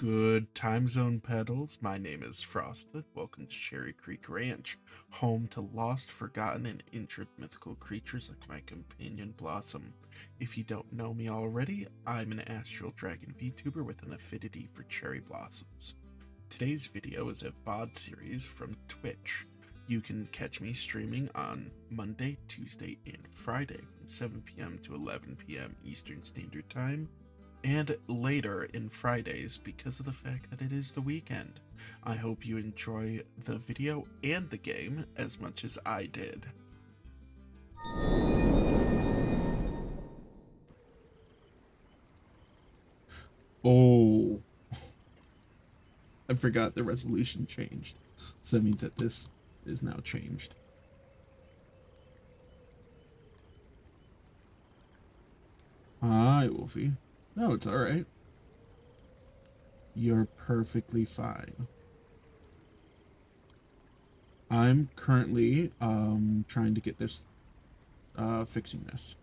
Good time zone pedals. My name is Frosted. Welcome to Cherry Creek Ranch, home to lost, forgotten, and injured mythical creatures like my companion Blossom. If you don't know me already, I'm an Astral Dragon VTuber with an affinity for cherry blossoms. Today's video is a VOD series from Twitch. You can catch me streaming on Monday, Tuesday, and Friday from 7 p.m. to 11 p.m. Eastern Standard Time, and later in Fridays because of the fact that it is the weekend. I hope you enjoy the video and the game as much as I did. Oh, I forgot the resolution changed. So that means that this is now changed. Hi, Wolfie. No, it's alright. You're perfectly fine. I'm currently trying to get this fixing this.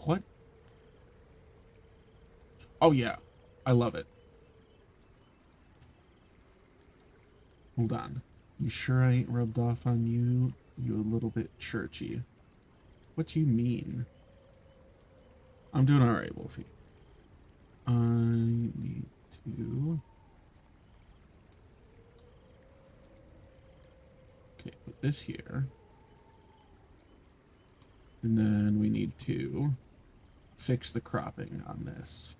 What? Oh yeah, I love it. Hold on. You sure I ain't rubbed off on you? You a little bit churchy. What you mean? I'm doing alright, Wolfie. I need to... Okay, put this here. And then we need to fix the cropping on this.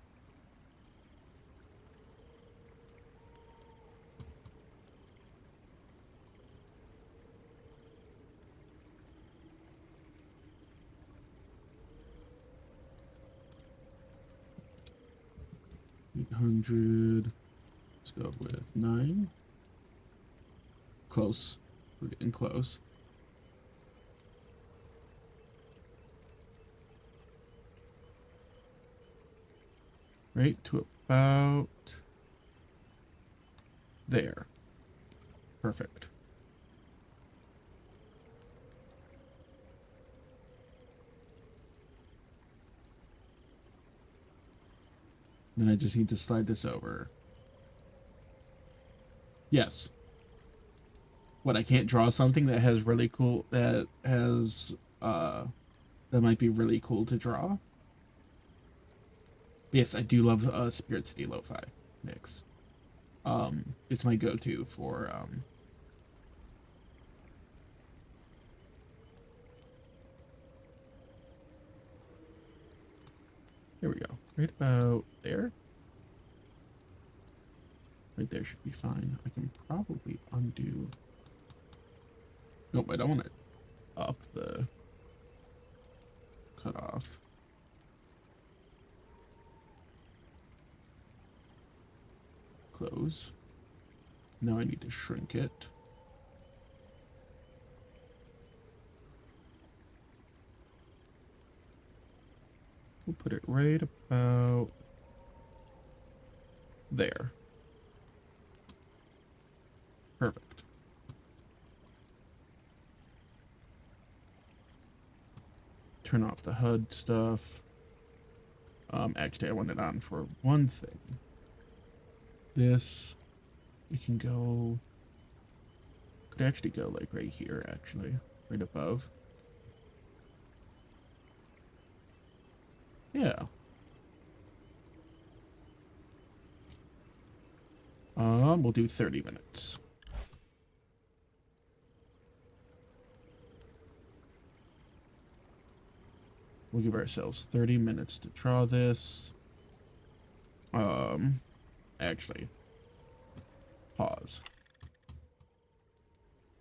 $800. Let's go with 9. Close. We're getting close. Right to about there. Perfect. Then I just need to slide this over. Yes. What, I can't draw something that has really cool, that has, that might be really cool to draw? Yes, I do love Spirit City Lo-Fi mix. It's my go-to for, here we go. Right about there. Right there should be fine. I can probably undo. Nope, I don't want to up the cutoff. Close. Now I need to shrink it. We'll put it right about there. Perfect. Turn off the HUD stuff. Actually, I want it on for one thing. This, we can go, could actually go like right here, actually, right above. Yeah. We'll do 30 minutes. We'll give ourselves 30 minutes to draw this. Actually, pause.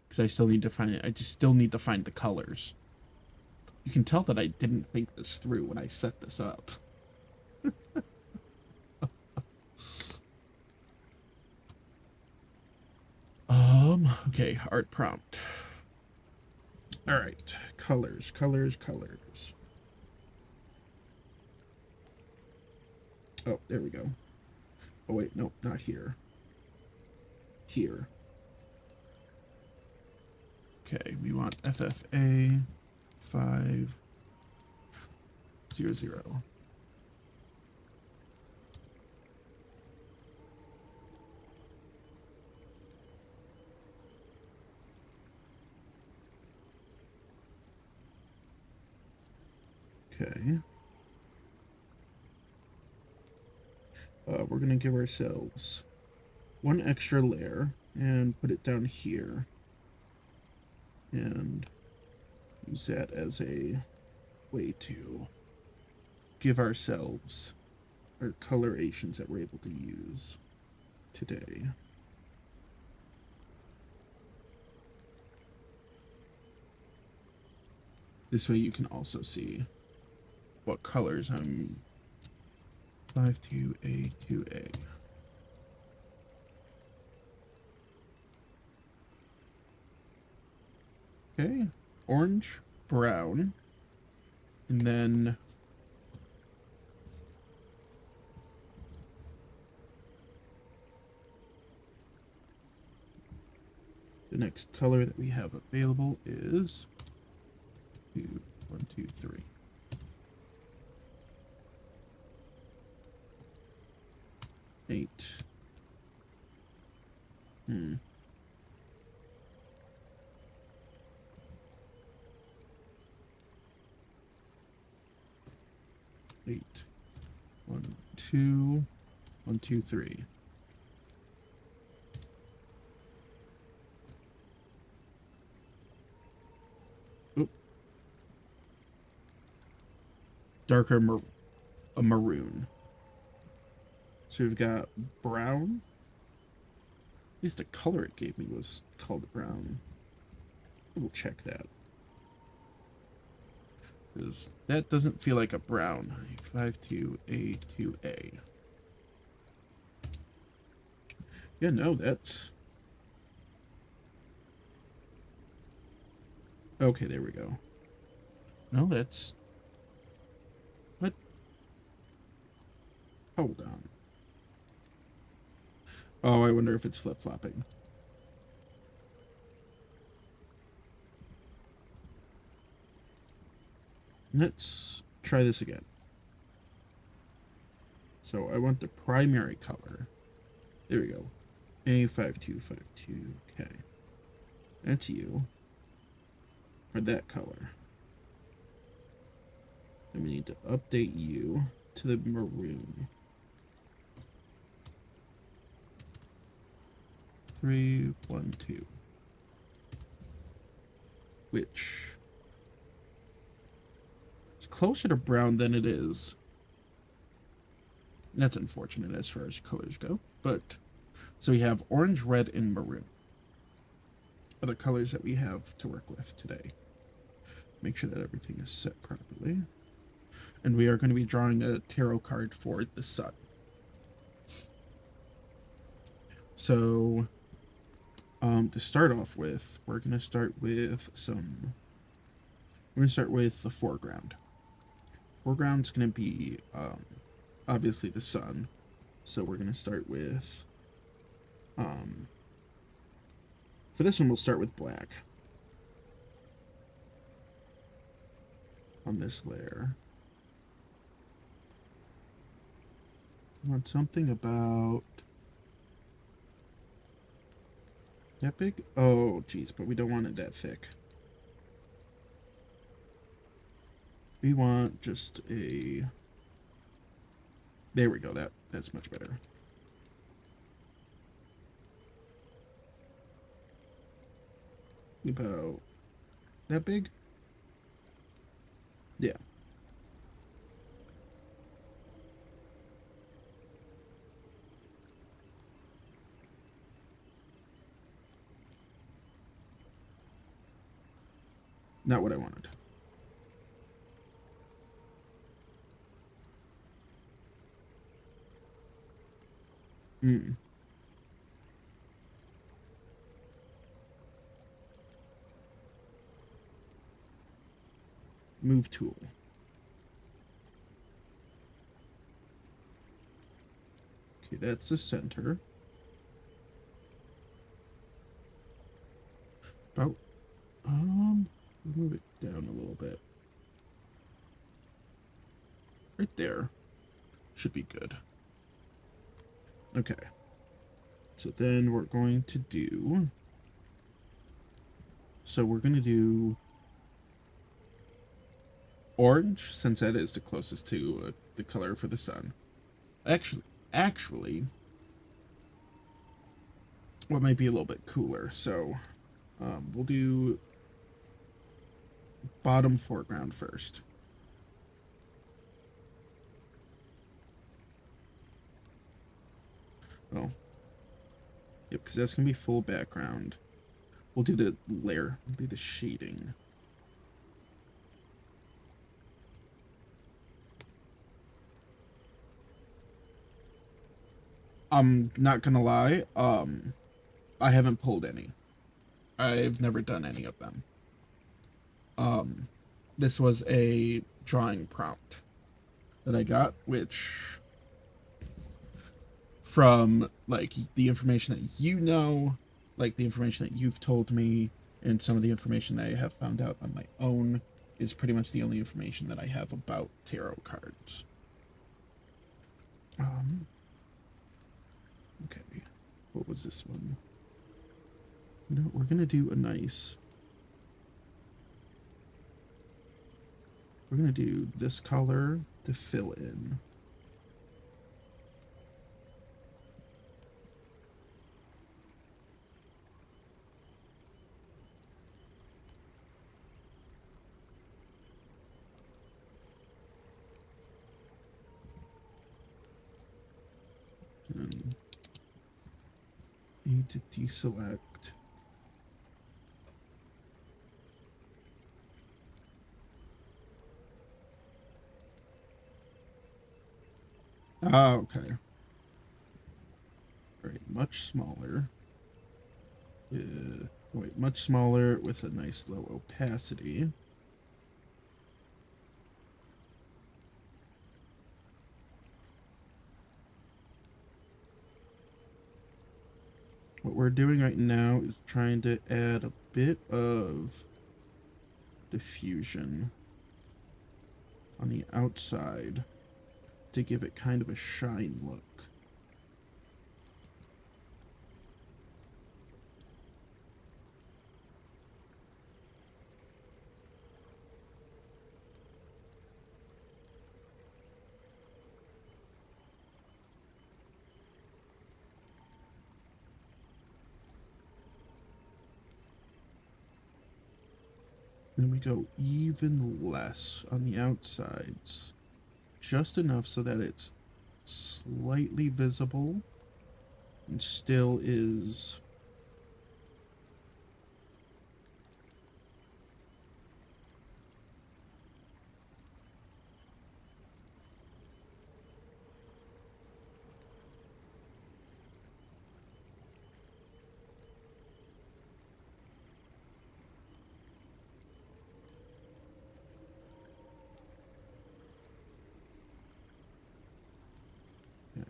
Because I still need to find it. I just still need to find the colors. You can tell that I didn't think this through when I set this up. Okay, art prompt. All right, colors, colors, colors. Oh, there we go. Oh, wait, nope, not here. Here. Okay, we want FFA 500. Okay. We're going to give ourselves one extra layer and put it down here. And use that as a way to give ourselves our colorations that we're able to use today. This way you can also see what colors I'm 52A 2A. Okay, orange, brown, and then the next color that we have available is 1, 2, 3. Eight. Eight. 1, 2, 1, 2, 3. Oop. Darker maroon. So we've got brown. At least the color it gave me was called brown. We'll check that. Because that doesn't feel like a brown. 52A 2A. Yeah, no, that's... Okay, there we go. No, that's... What? Hold on. Oh, I wonder if it's flip-flopping. Let's try this again. So I want the primary color. There we go. A5252. Okay. That's you. Or that color. Then we need to update you to the maroon. 3, 1, 2. Which is closer to brown than it is. That's unfortunate as far as colors go. But so we have orange, red, and maroon are the colors that we have to work with today. Make sure that everything is set properly. And we are going to be drawing a tarot card for the sun. So to start off with, we're going to start with the foreground. Foreground's going to be obviously the sun. So we're going to start with for this one we'll start with black on this layer. I want something about that big. Oh geez, but we don't want it that thick. We want just a... There we go. That's much better. About that big? Yeah. Not what I wanted. move tool. Okay, that's the center. Oh, move it down a little bit. Right there. Should be good. Okay. So then we're going to do... So we're going to do orange, since that is the closest to the color for the sun. Actually, what might be a little bit cooler. So we'll do bottom foreground first. Well, yep, because that's going to be full background. We'll do the layer, we'll do the shading. I'm not gonna lie, I haven't pulled any. I've never done any of them. This was a drawing prompt that I got, which from like the information that you know, like the information that you've told me, and some of the information that I have found out on my own, is pretty much the only information that I have about tarot cards. Okay, what was this one? No, we're gonna do a nice... We're gonna do this color to fill in. And need to deselect. Ah, okay. All right, much smaller. Wait, much smaller with a nice low opacity. What we're doing right now is trying to add a bit of diffusion on the outside to give it kind of a shine look. Then we go even less on the outsides. Just enough so that it's slightly visible and still is... Okay.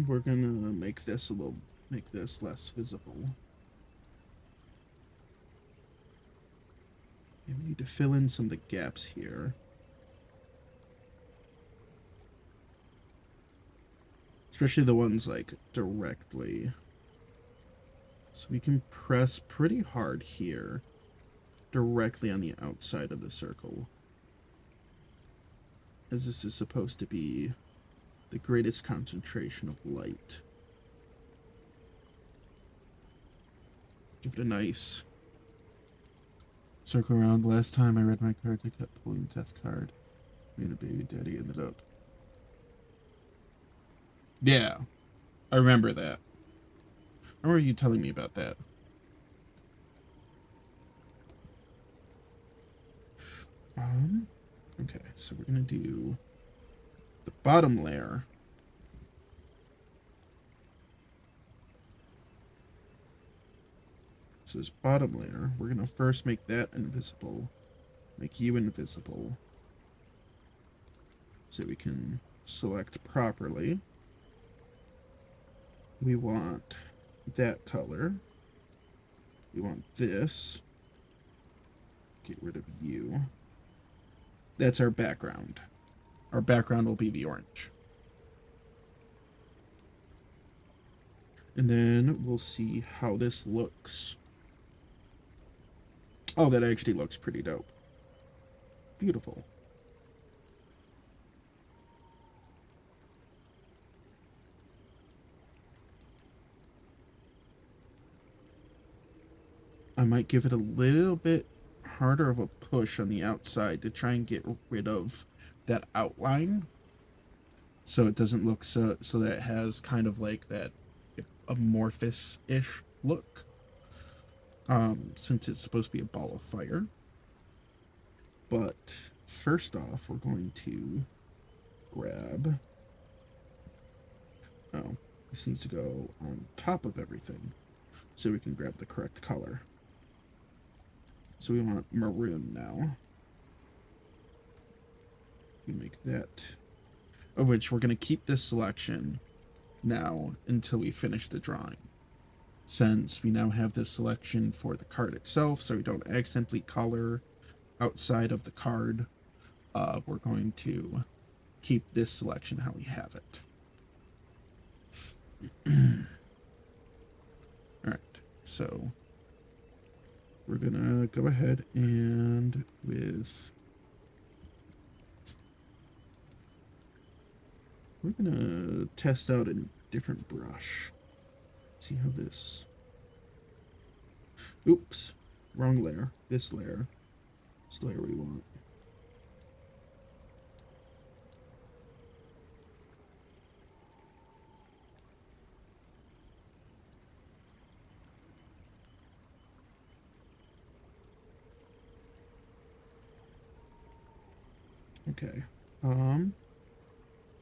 We're gonna make this less visible. And we need to fill in some of the gaps here. Especially the ones like directly. So we can press pretty hard here, directly on the outside of the circle. As this is supposed to be the greatest concentration of light. Give it a nice circle around. Last time I read my cards, I kept pulling death card. Me and a baby daddy ended up. Yeah, I remember that. I remember you telling me about that. Okay, so we're gonna do the bottom layer. So this bottom layer, we're going to first make that invisible. Make you invisible. So we can select properly. We want that color. We want this. Get rid of you. That's our background. Our background will be the orange. And then we'll see how this looks. Oh, that actually looks pretty dope. Beautiful. I might give it a little bit harder of a push on the outside to try and get rid of that outline, so it doesn't look so that it has kind of like that amorphous-ish look, since it's supposed to be a ball of fire. But first off, we're going to grab, oh, this needs to go on top of everything so we can grab the correct color. So we want maroon now. We make that, of which we're going to keep this selection now until we finish the drawing, since we now have this selection for the card itself, so we don't accidentally color outside of the card. We're going to keep this selection how we have it. All right, so we're gonna go ahead and we're gonna test out a different brush. See how this, oops, wrong layer. This layer we want. Okay.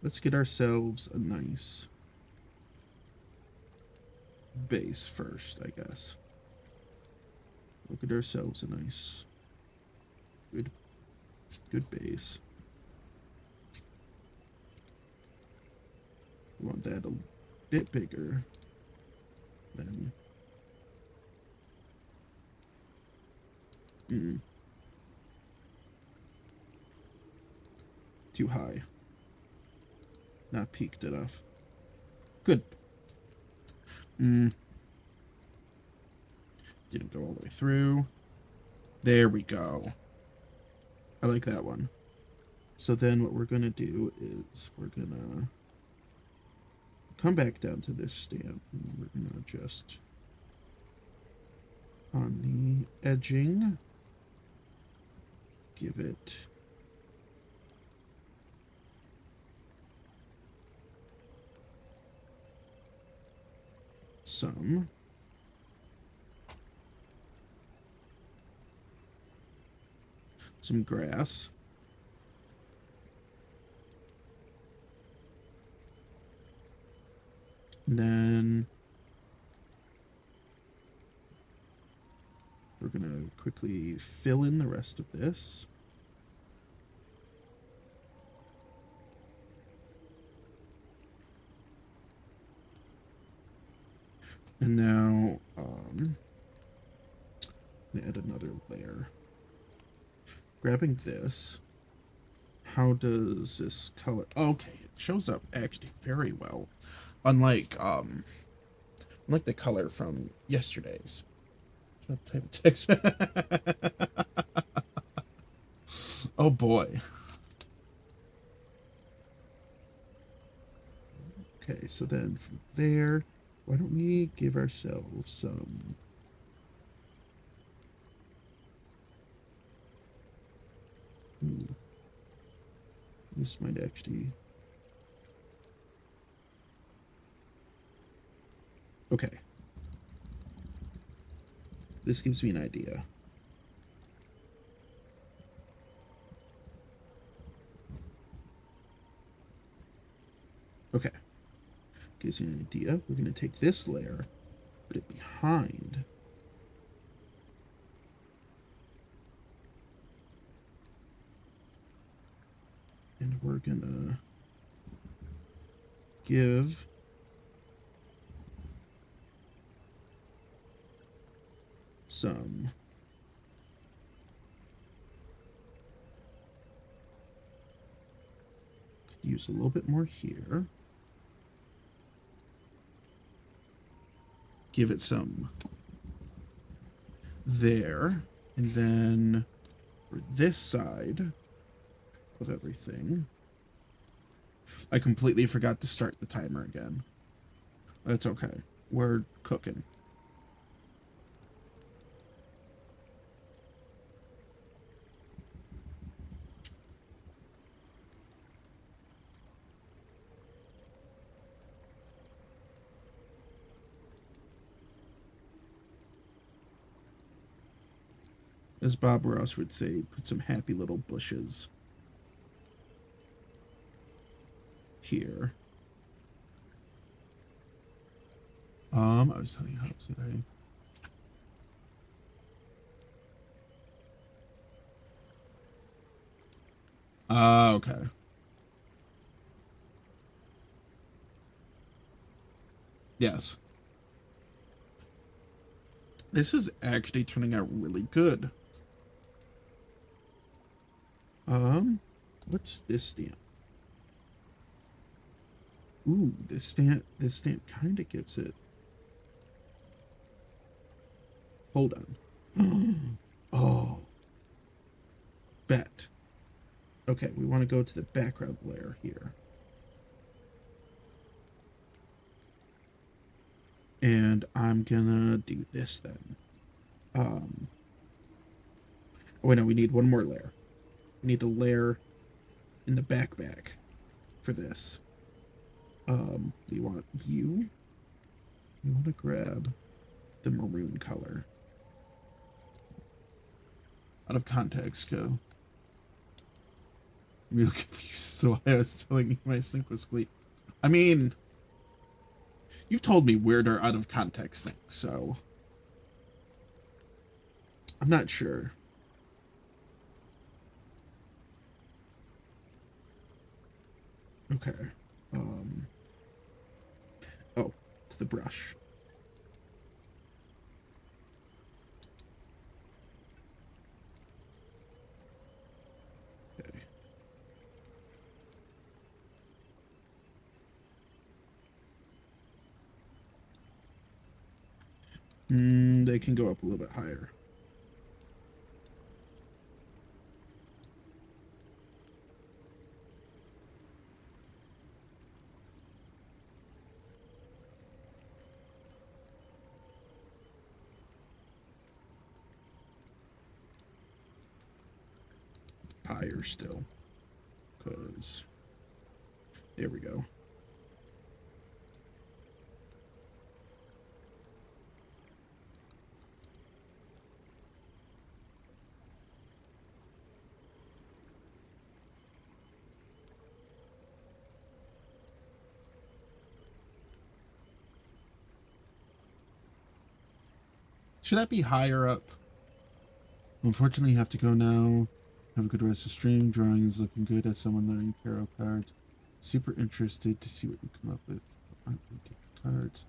Let's get ourselves a nice base first, I guess. We'll get ourselves a nice good base. We want that a bit bigger than too high. Not peaked enough. Good. Didn't go all the way through. There we go. I like that one. So then what we're going to do is we're going to come back down to this stamp, and we're going to adjust on the edging. Give it some grass. And then we're going to quickly fill in the rest of this. And now I'm going to add another layer. Grabbing this, how does this color? Okay, it shows up actually very well, unlike the color from yesterday's. What type of text? Oh boy. Okay, so then from there, why don't we give ourselves some this might actually, okay, this gives me an idea. Okay, gives you an idea. We're going to take this layer, put it behind And we're gonna give some use a little bit more here. Give it some there. And then for this side of everything, I completely forgot to start the timer again. That's okay. We're cooking. As Bob Ross would say, put some happy little bushes here. I was telling you how today. Okay. Yes. This is actually turning out really good. What's this stamp? Ooh, this stamp kind of gives it. Hold on. Oh. Bet. Okay, we want to go to the background layer here. And I'm gonna do this then. Oh wait, no, we need one more layer. We need a layer in the back for this. You want you? You want to grab the maroon color. Out of context, go. I'm real confused as to why I was telling you my sync was squeak. I mean, you've told me weirder out of context things, so I'm not sure. Okay. Oh, to the brush. Okay. They can go up a little bit higher. Higher still, because there we go. Should that be higher up? Unfortunately, you have to go now. Have a good rest of stream. Drawing is looking good as someone learning tarot cards. Super interested to see what you come up with. Aren't we taking cards?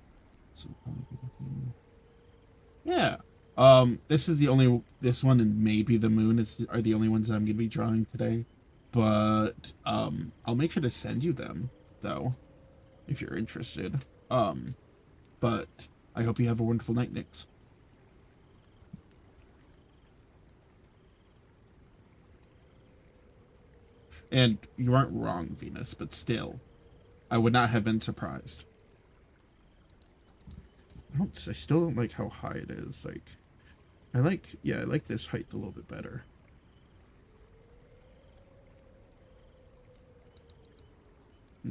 So we'll probably be looking. Yeah. This one and maybe the moon are the only ones that I'm gonna be drawing today. But I'll make sure to send you them though, if you're interested. But I hope you have a wonderful night, Nix. And you aren't wrong, Venus, but still, I would not have been surprised. I still don't like how high it is. Like, I like this height a little bit better.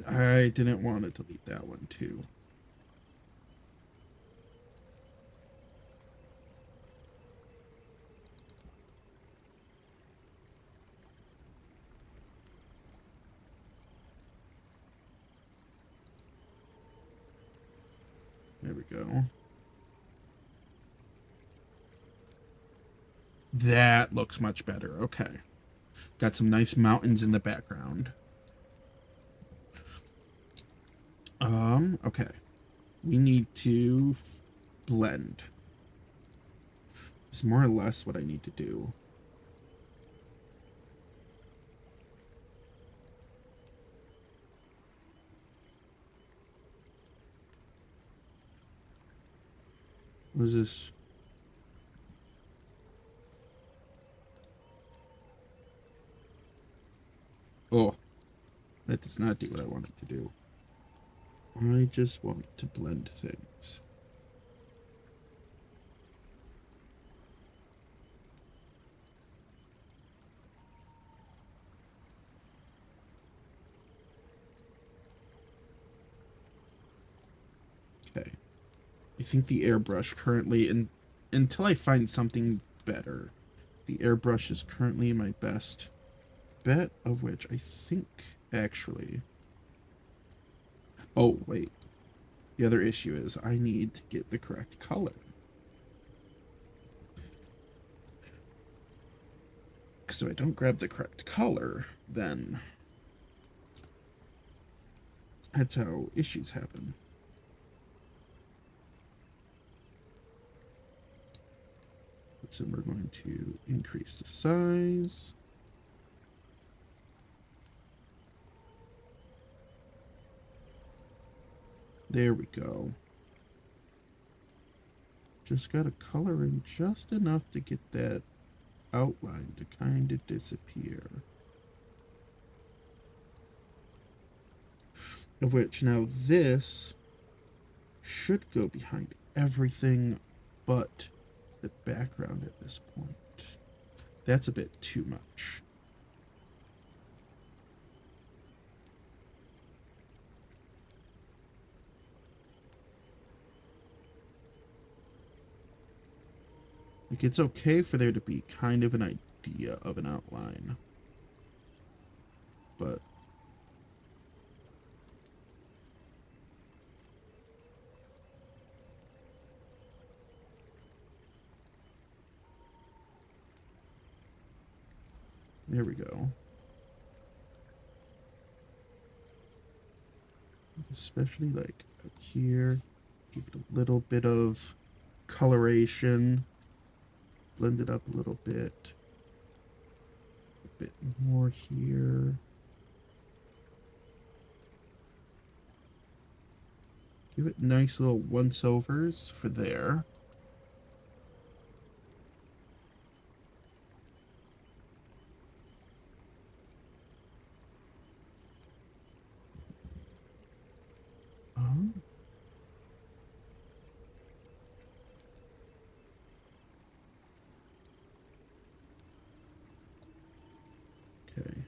I didn't want to delete that one too. There we go. That looks much better. Okay. Got some nice mountains in the background. Okay. We need to blend. It's more or less what I need to do. What is this? Oh, that does not do what I want it to do. I just want to blend things. Okay. I think the airbrush currently, until I find something better, the airbrush is currently my best bet, of which I think, actually... Oh, wait. The other issue is I need to get the correct color. Because if I don't grab the correct color, then that's how issues happen. So we're going to increase the size. There we go. Just got to color in just enough to get that outline to kind of disappear. Of which now this should go behind everything but the background at this point. That's a bit too much. Like, it's okay for there to be kind of an idea of an outline, but there we go. Especially like up here, give it a little bit of coloration, blend it up a little bit, a bit more here. Give it nice little once-overs for there. Oh. Okay.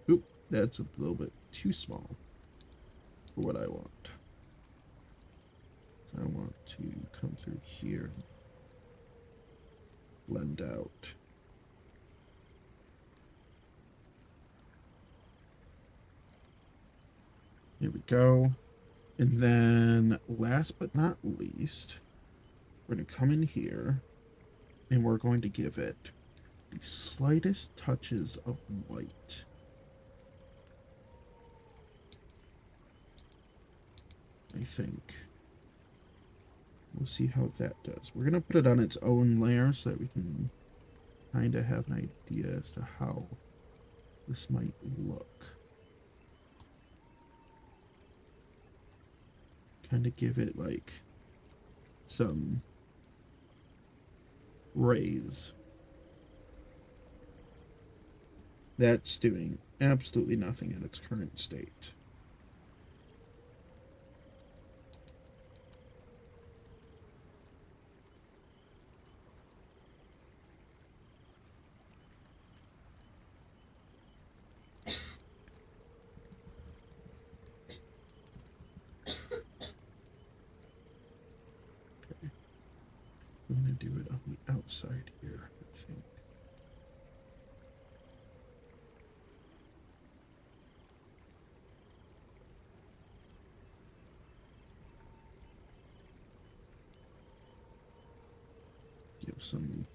Oop, that's a little bit too small for what I want. So I want to come through here, blend out. Here we go. And then last but not least, we're going to come in here and we're going to give it the slightest touches of white. I think. We'll see how that does. We're going to put it on its own layer so that we can kind of have an idea as to how this might look. Kind of give it like some rays. That's doing absolutely nothing in its current state. I'm going to do it on the outside here, I think. Give some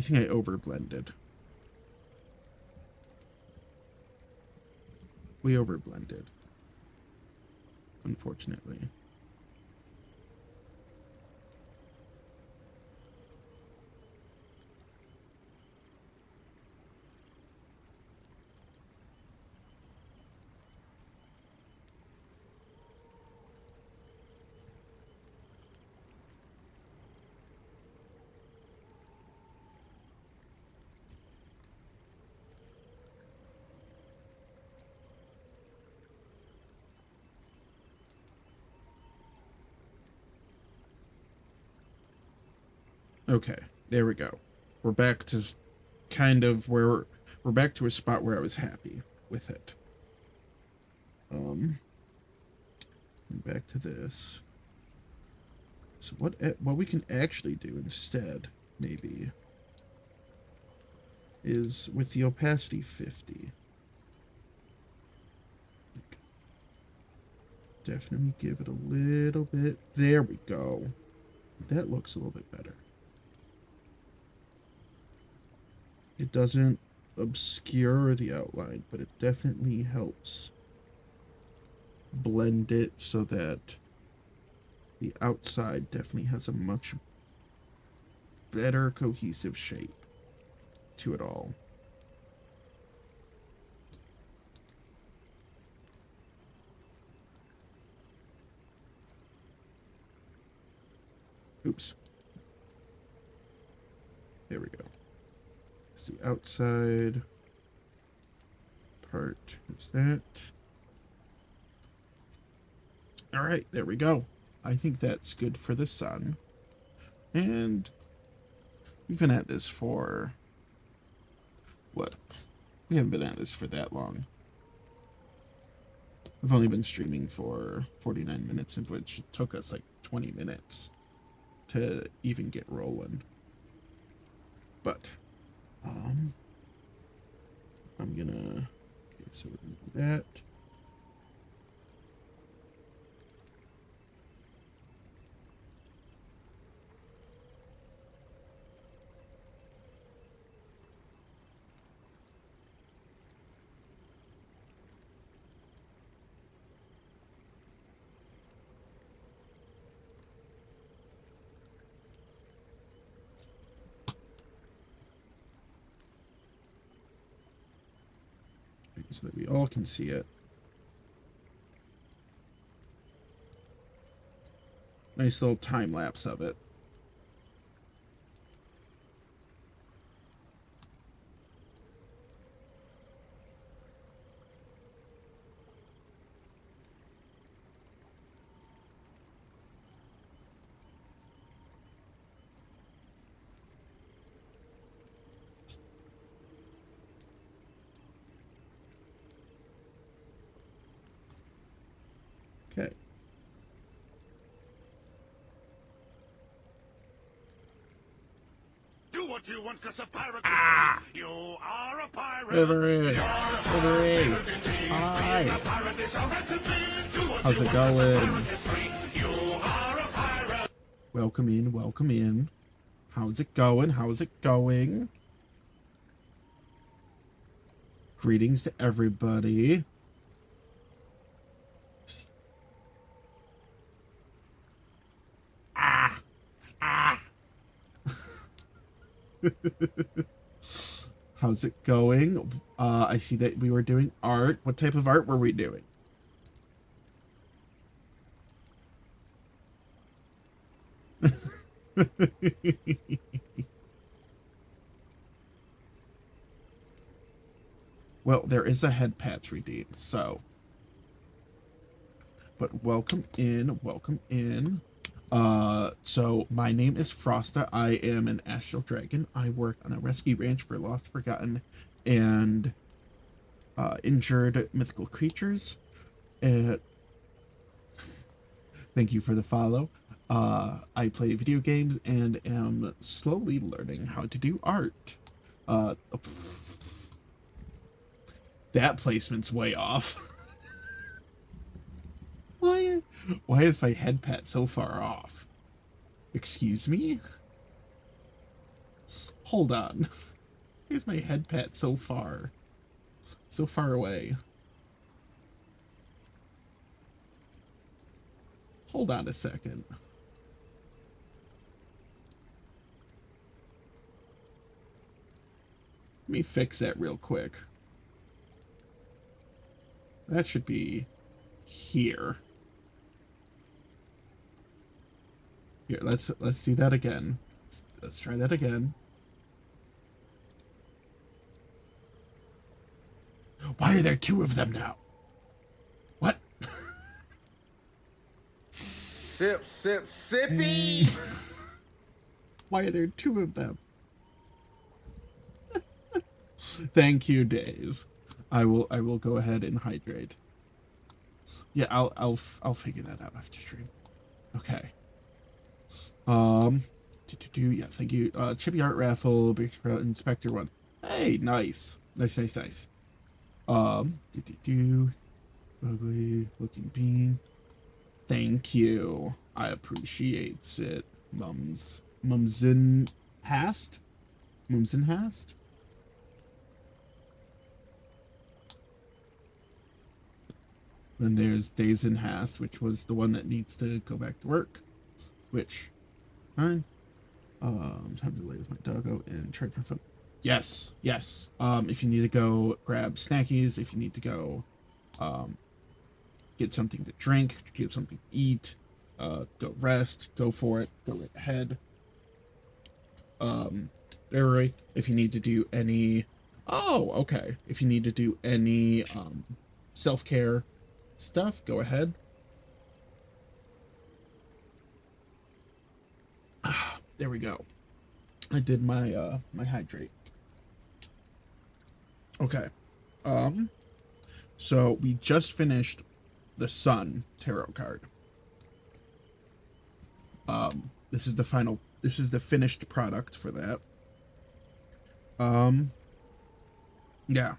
think I overblended. We overblended. Unfortunately. Okay, there we go. We're back to kind of where we're back to a spot where I was happy with it. Back to this. So what we can actually do instead, maybe, is with the opacity 50. Definitely give it a little bit. There we go. That looks a little bit better. It doesn't obscure the outline, but it definitely helps blend it so that the outside definitely has a much better cohesive shape to it all. Oops. There we go. It's the outside part is that. All right, there we go. I think that's good for the sun. And we've been at this for what? We haven't been at this for that long. I've only been streaming for 49 minutes, of which it took us like 20 minutes to even get rolling. But I'm gonna, okay, so we're gonna do that. So that we all can see it. Nice little time lapse of it. Okay. Do what you want, cause a pirate you are a pirate. Overrated. Hi. How's it going? Welcome in, welcome in. How's it going? How's it going? Greetings to everybody. How's it going? I see that we were doing art. What type of art were we doing? Well, there is a head patch redeemed, so. But welcome in, welcome in. So my name is Frosta. I am an astral dragon. I work on a rescue ranch for lost, forgotten, and injured mythical creatures. Thank you for the follow. I play video games and am slowly learning how to do art. That placement's way off. Why is my head pat so far off? Excuse me? Hold on. Here's my head pet so far. So far away. Hold on a second. Let me fix that real quick. That should be here. Here, let's do that again. Let's try that again. Why are there two of them now? What? Sip, sip, sippy. Why are there two of them? Thank you, Days. I will go ahead and hydrate. Yeah, I'll figure that out after stream. Okay. Yeah, thank you. Chippy Art Raffle, Big Sprout, Inspector 1. Hey, nice. Nice. Ugly looking bean. Thank you. I appreciate it. Mumsin Hast? Mumsin Hast? Then there's Days in Hast, which was the one that needs to go back to work. Which, fine. Time to lay with my doggo and charge my phone. Yes. If you need to go grab snackies, if you need to go, get something to drink, get something to eat, go rest, go for it, go right ahead. Right. If you need to do any, okay. If you need to do any, self-care stuff, go ahead. There we go. I did my my hydrate. Okay. So we just finished the Sun tarot card. This is the finished product for that. Yeah.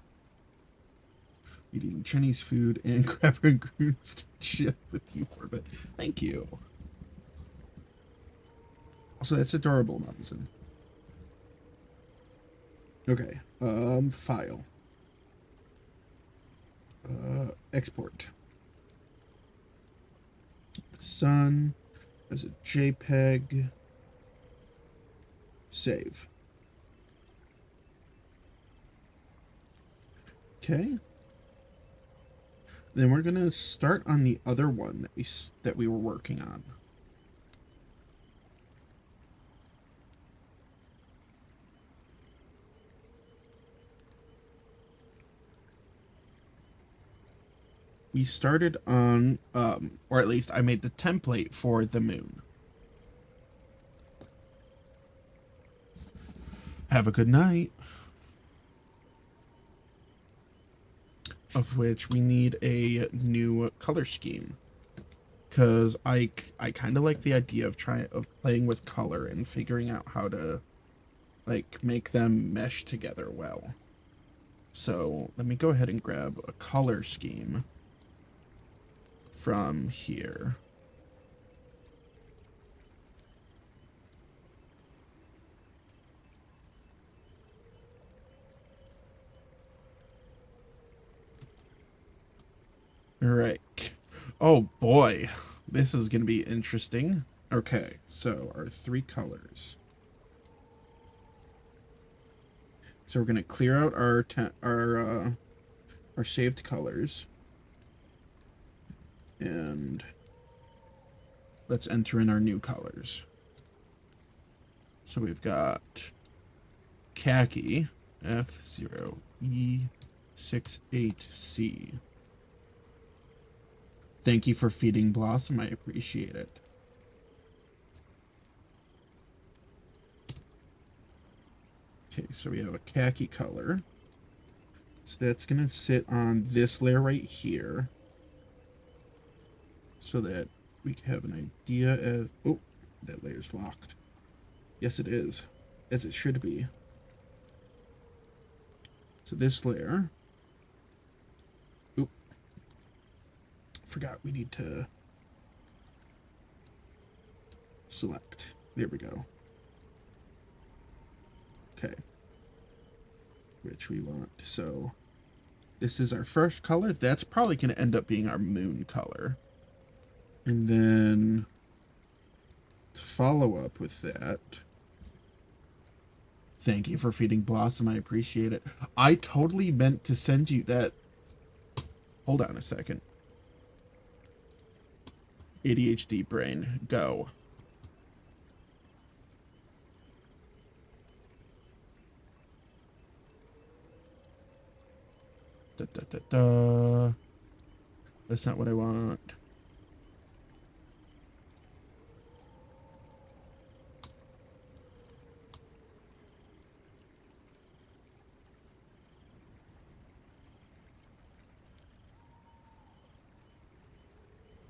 Eating Chinese food and crab rangoons shit with you for a bit. Thank you. Also, that's adorable, Mumsin. Okay. File. Export. Sun as a JPEG. Save. Okay. Then we're gonna start on the other one that we were working on. We started on, or at least I made the template for the moon. Have a good night. Of which we need a new color scheme. Because I kind of like the idea of playing with color and figuring out how to, like, make them mesh together well. So let me go ahead and grab a color scheme from here. All right. Oh boy, this is gonna be interesting. Okay, so our three colors. So we're gonna clear out our saved colors. And let's enter in our new colors. So we've got khaki F0E68C. Thank you for feeding Blossom. I appreciate it. Okay, so we have a khaki color. So that's going to sit on this layer right here. So that we can have an idea as... Oh, that layer's locked. Yes, it is. As it should be. So this layer... Oop. Forgot we need to... select. There we go. Okay. Which we want. So this is our first color. That's probably going to end up being our moon color. And then to follow up with that, thank you for feeding Blossom. I appreciate it. I totally meant to send you that. Hold on a second. ADHD brain, go. Da, da, da, da. That's not what I want.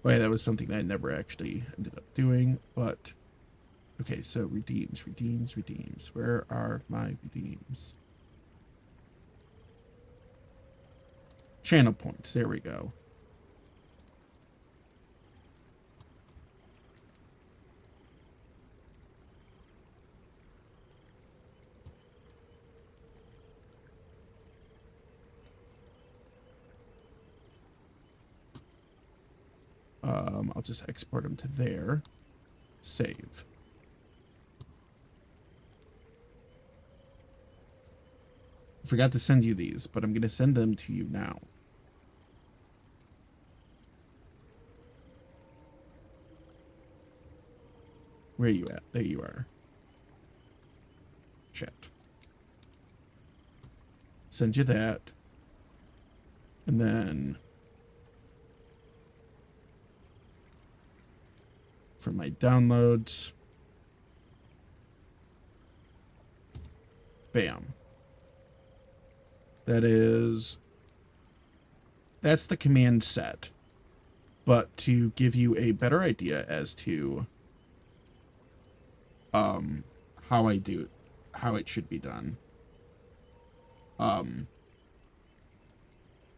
Oh yeah, that was something that I never actually ended up doing, but okay, so redeems. Where are my redeems? Channel points, there we go. I'll just export them to there. Save. I forgot to send you these, but I'm going to send them to you now. Where are you at? There you are. Chat. Send you that. And then for my downloads. Bam. That's the command set. But to give you a better idea as to how it should be done.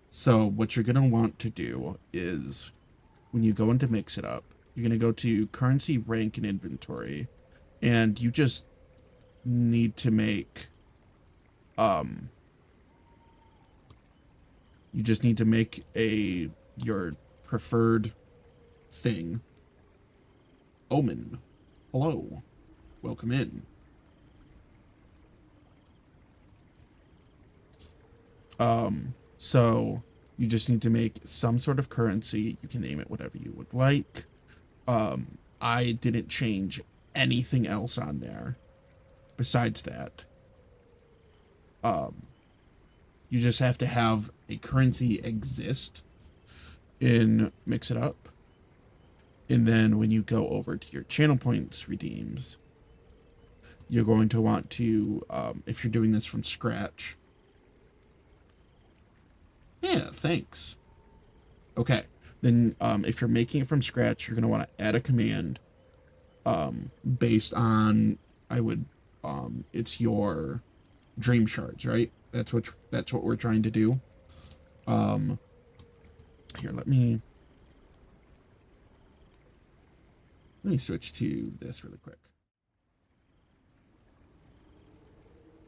So what you're gonna want to do is when you go into Mix It Up, you're gonna go to currency, rank, and inventory, and you just need to make your preferred thing. Omen. Hello. Welcome in. So you just need to make some sort of currency. You can name it whatever you would like. I didn't change anything else on there besides that. You just have to have a currency exist in Mix It Up. And then when you go over to your channel points redeems, you're going to want to, if you're doing this from scratch. Yeah, thanks. Okay. Then if you're making it from scratch, you're going to want to add a command based on, it's your dream shards, right? That's what we're trying to do. Here, let me switch to this really quick.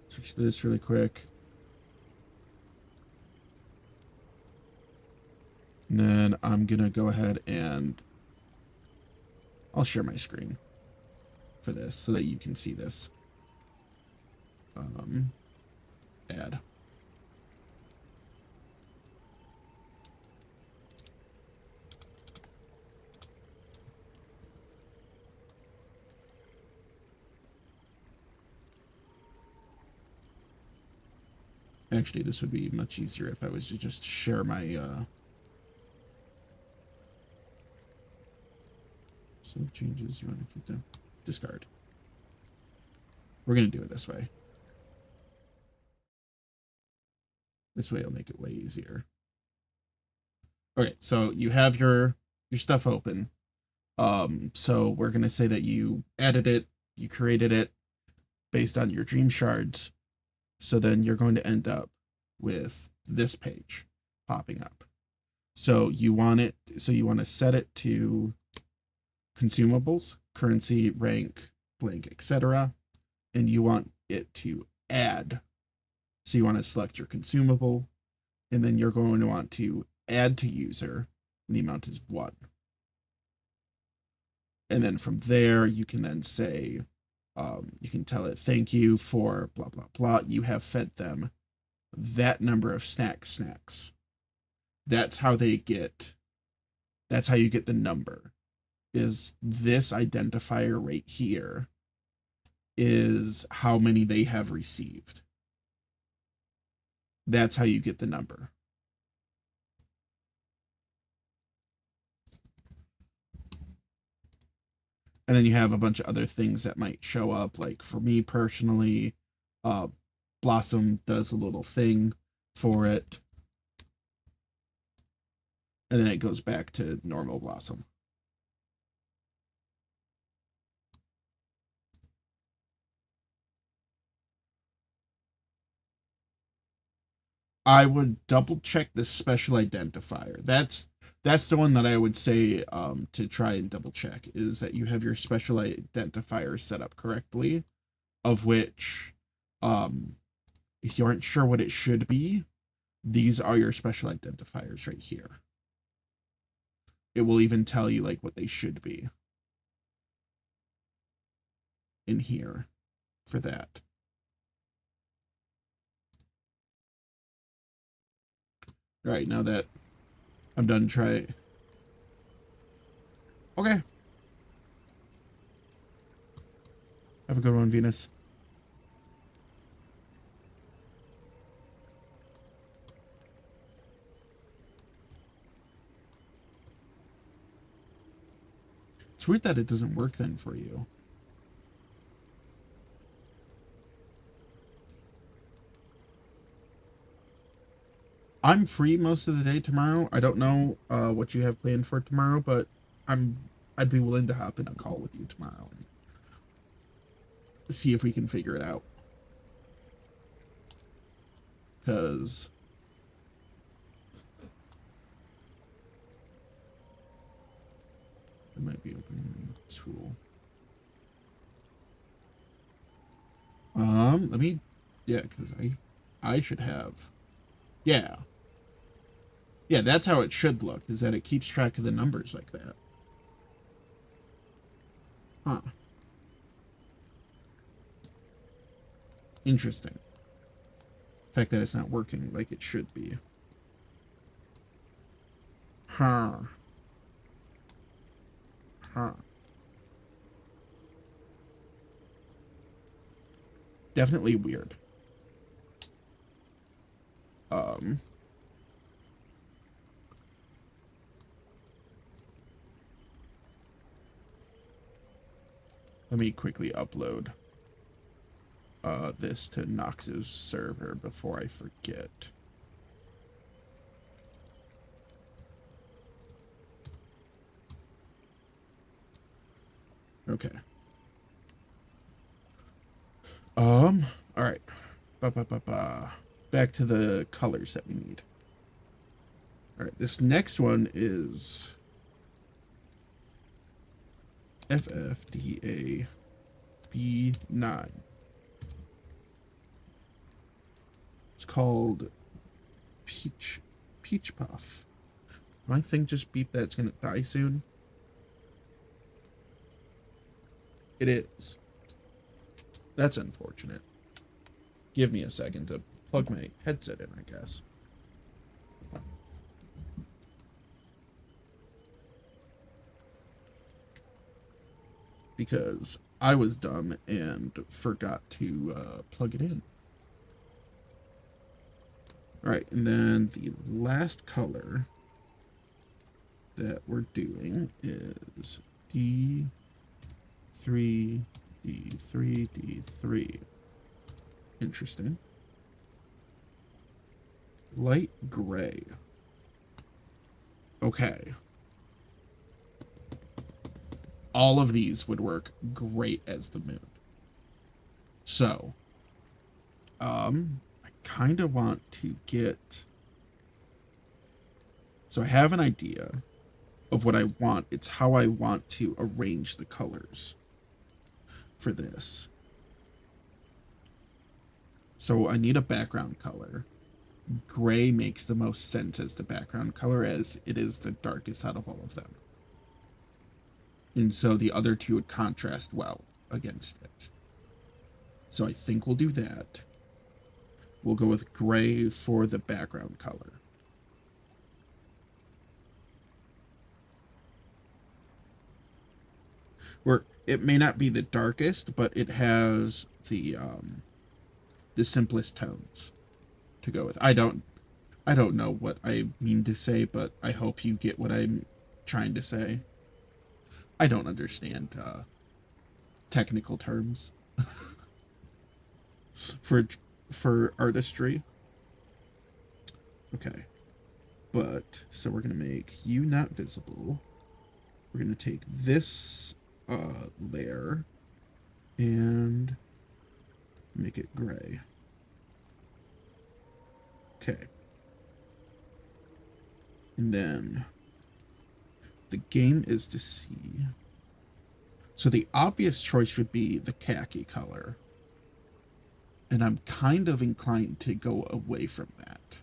Switch to this really quick. And then I'm going to go ahead and I'll share my screen for this so that you can see this. Add. Actually, this would be much easier if I was to just share my save changes. You want to keep them? Discard. We're going to do it this way. This way it'll make it way easier. Okay, so you have your stuff open. So we're going to say that you added it, you created it based on your dream shards. So then you're going to end up with this page popping up. So you want to set it to consumables, currency, rank, blank, etc. And you want it to add. So you want to select your consumable, and then you're going to want to add to user, and the amount is 1. And then from there, you can then say, you can tell it, thank you for blah, blah, blah. You have fed them that number of snacks. That's how you get the number, is this identifier right here is how many they have received. That's how you get the number. And then you have a bunch of other things that might show up. Like for me personally, Blossom does a little thing for it. And then it goes back to normal Blossom. I would double check the special identifier. That's the one that I would say to try and double check, is that you have your special identifier set up correctly, of which if you aren't sure what it should be, these are your special identifiers right here. It will even tell you like what they should be in here for that. All right, now that I'm done, try it. Okay. Have a good one, Venus. It's weird that it doesn't work then for you. I'm free most of the day tomorrow. I don't know what you have planned for tomorrow, but I'd be willing to hop in a call with you tomorrow and see if we can figure it out. Because it might be open tool. Let me, yeah, because I should have, yeah, that's how it should look, is that it keeps track of the numbers like that. Huh. Interesting. The fact that it's not working like it should be. Huh. Definitely weird. Let me quickly upload this to Nox's server before I forget. Okay. All right. Back to the colors that we need. All right, this next one is FFDA B9. It's called Peach Puff. My thing just beeped that it's gonna die soon. It is. That's unfortunate. Give me a second to plug my headset in, I guess. Because I was dumb and forgot to plug it in. All right, and then the last color that we're doing is D3, D3, D3. Interesting. Light gray. Okay. All of these would work great as the moon. So, I kind of want to get... So I have an idea of what I want. It's how I want to arrange the colors for this. So I need a background color. Gray makes the most sense as the background color, as it is the darkest out of all of them. And so the other two would contrast well against it. So I think we'll do that. We'll go with gray for the background color. Where it may not be the darkest, but it has the simplest tones to go with. I don't know what I mean to say, but I hope you get what I'm trying to say. I don't understand technical terms for artistry. Okay. But so we're going to make you not visible. We're going to take this layer and make it gray. Okay. And then the game is to see. So the obvious choice would be the khaki color. And I'm kind of inclined to go away from that.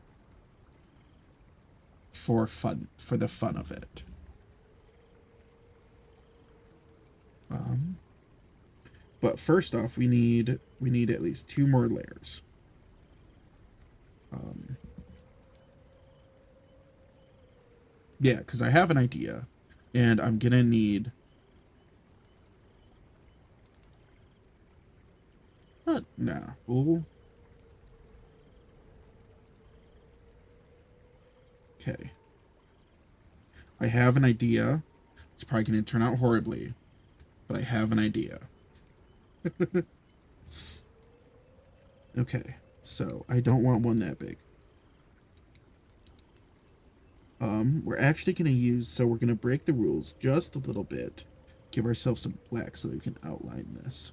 For the fun of it. But first off, we need at least 2 more layers. Yeah, because I have an idea, and I'm gonna need. Nah. Ooh. Okay. I have an idea. It's probably gonna turn out horribly, but I have an idea. Okay, so I don't want one that big. We're actually going to use, so we're going to break the rules just a little bit. Give ourselves some black so that we can outline this.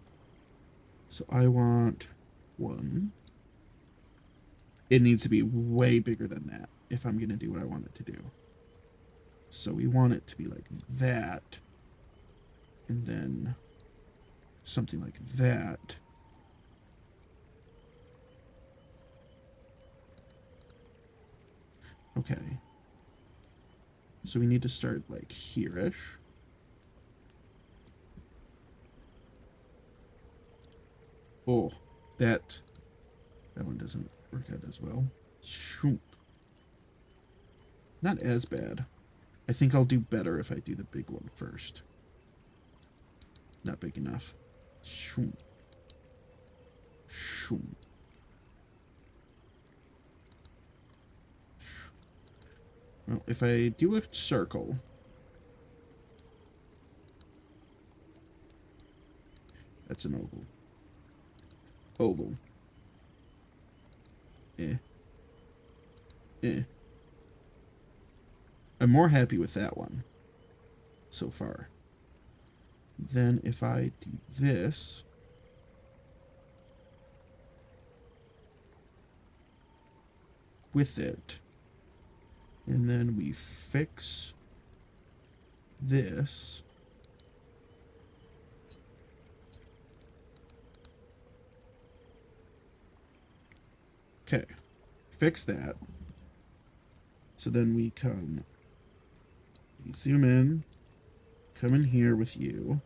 So I want 1. It needs to be way bigger than that if I'm going to do what I want it to do. So we want it to be like that. And then something like that. Okay. So we need to start like here-ish. Oh, that one doesn't work out as well. Shoop. Not as bad. I think I'll do better if I do the big one first. Not big enough. Shoop. Shoop. Well, if I do a circle, that's an oval. Oval. I'm more happy with that one so far. Then if I do this, with it, and then we fix this. Okay, fix that. So then we zoom in, come in here with you.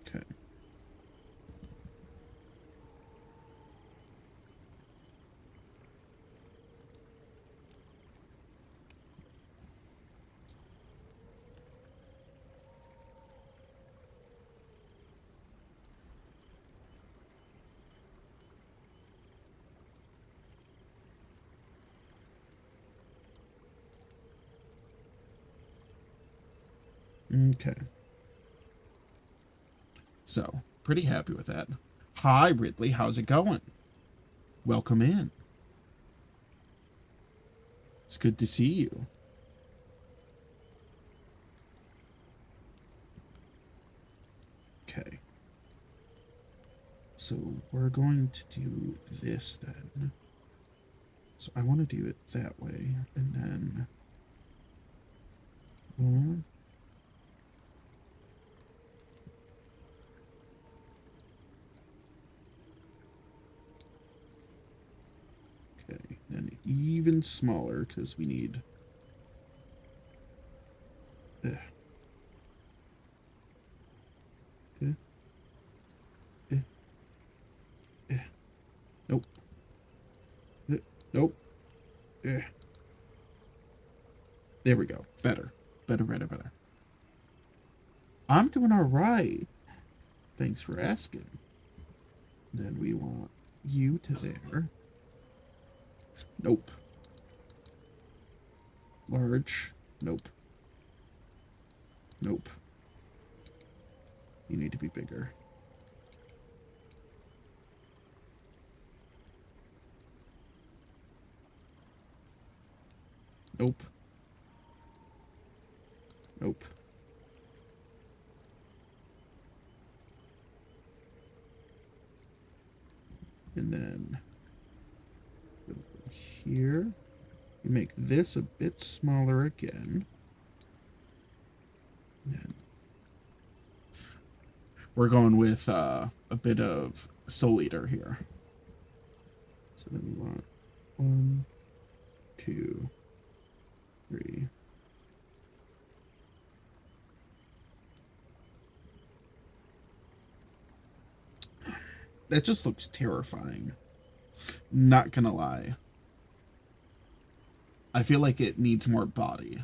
Okay. Okay. So, pretty happy with that. Hi, Ridley. How's it going? Welcome in. It's good to see you. So So we're going to do this then. So I want to do it that way, and then one. Okay, then even smaller because we need. Okay. Nope. Nope. There we go. Better. Better. I'm doing all right. Thanks for asking. Then we want you to there. Nope. Large. Nope. Nope. You need to be bigger. Nope. Nope. And then over here, you make this a bit smaller again. And then we're going with a bit of Soul Eater here. So then we want 1, 2, 3. That just looks terrifying. Not gonna lie. I feel like it needs more body.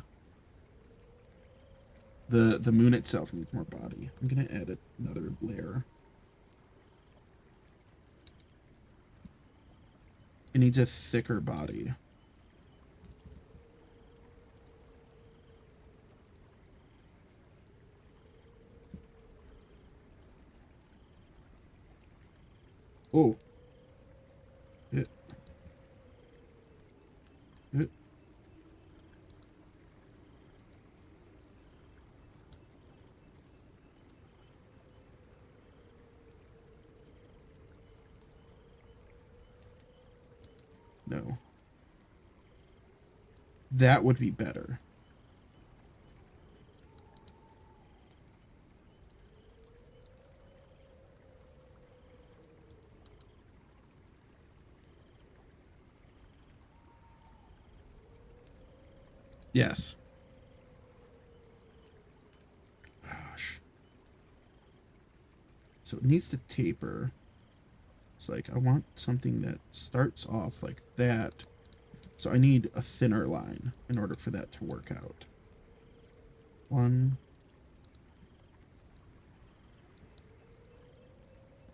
The moon itself needs more body. I'm gonna add another layer. It needs a thicker body. Oh. It. No. That would be better. Yes. Gosh. So it needs to taper. It's like I want something that starts off like that. So I need a thinner line in order for that to work out. 1.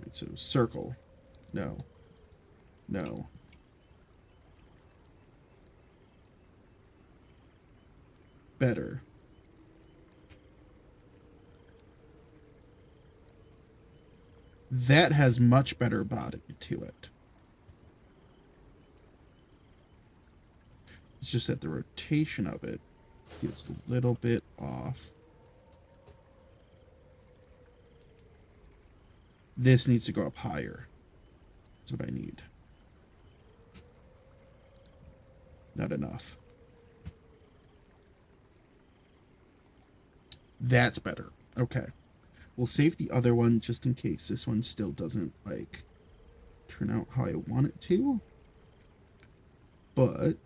Right, so circle. No. No. Better. That has much better body to it. It's just that the rotation of it feels a little bit off. This needs to go up higher. That's what I need. Not enough. That's better. Okay. We'll save the other one just in case this one still doesn't, like, turn out how I want it to. But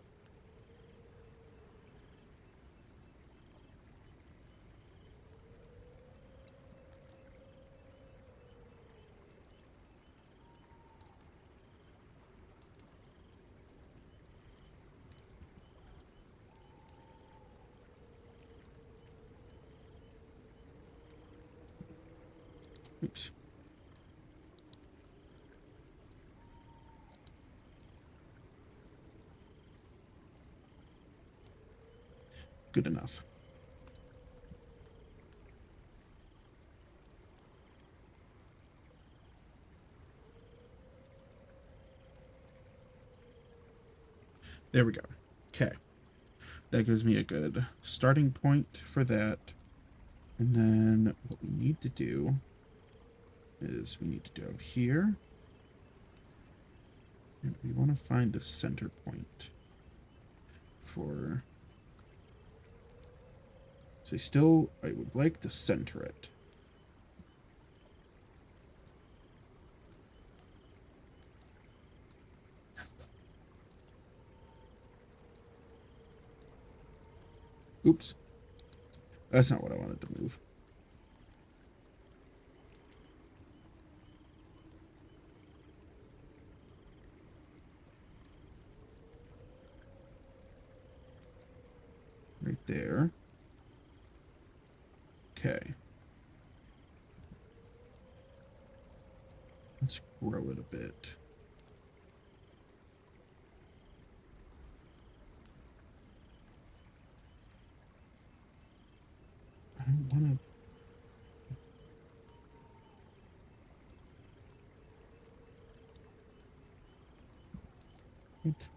oops. Good enough. There we go. Okay. That gives me a good starting point for that. And then what we need to do is we need to go here And we want to find the center point for... So I would like to center it. Oops. That's not what I wanted to move. Right there. Okay. Let's grow it a bit. I don't want to... What?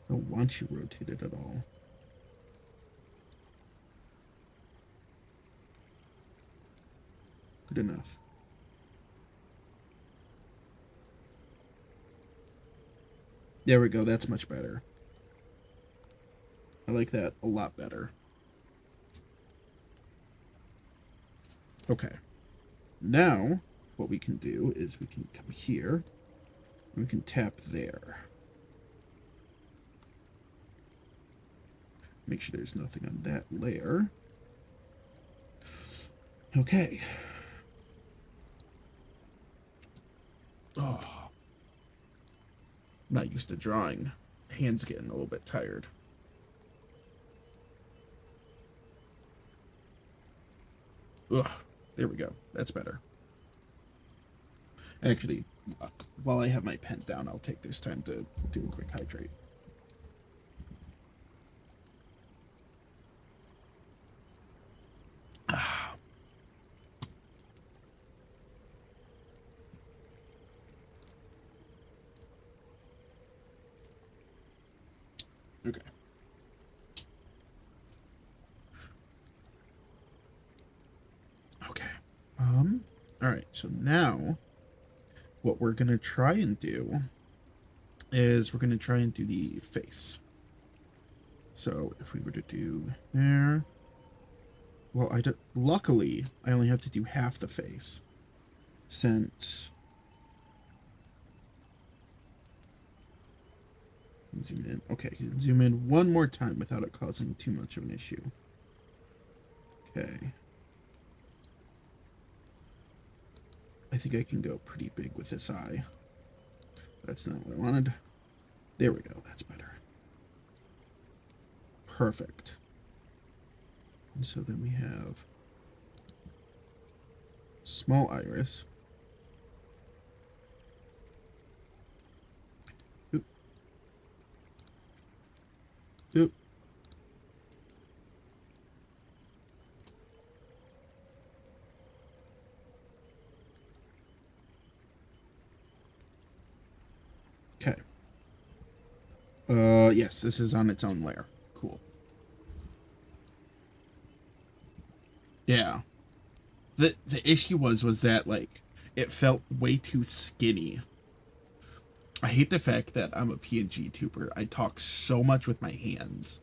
I don't want you rotated at all. Good enough. There we go. That's much better. I like that a lot better. Okay. Now, what we can do is we can come here. We can tap there. Make sure there's nothing on that layer. Okay. Oh. I'm not used to drawing. Hands getting a little bit tired. Ugh. There we go. That's better. Actually, while I have my pen down, I'll take this time to do a quick hydrate. Okay. Okay. All right. So now what we're going to try and do is we're going to try and do the face. So if we were to do there, well, luckily I only have to do half the face since zoom in. Okay, zoom in one more time without it causing too much of an issue. Okay. I think I can go pretty big with this eye. That's not what I wanted. There we go. That's better. Perfect. And so then we have small iris. Oop. Oop. Okay. Yes, this is on its own layer. Cool. Yeah. The issue was that, like, it felt way too skinny. I hate the fact that I'm a PNG tuber. I talk so much with my hands.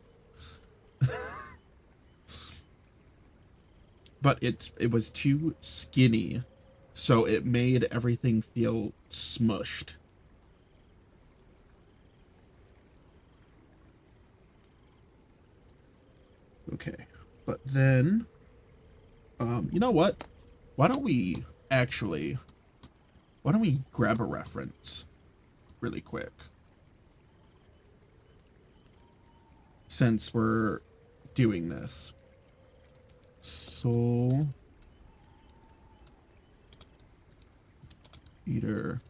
But it was too skinny, so it made everything feel smushed. Okay, but then, you know what? Why don't we grab a reference really quick? Since we're doing this. Soul Eater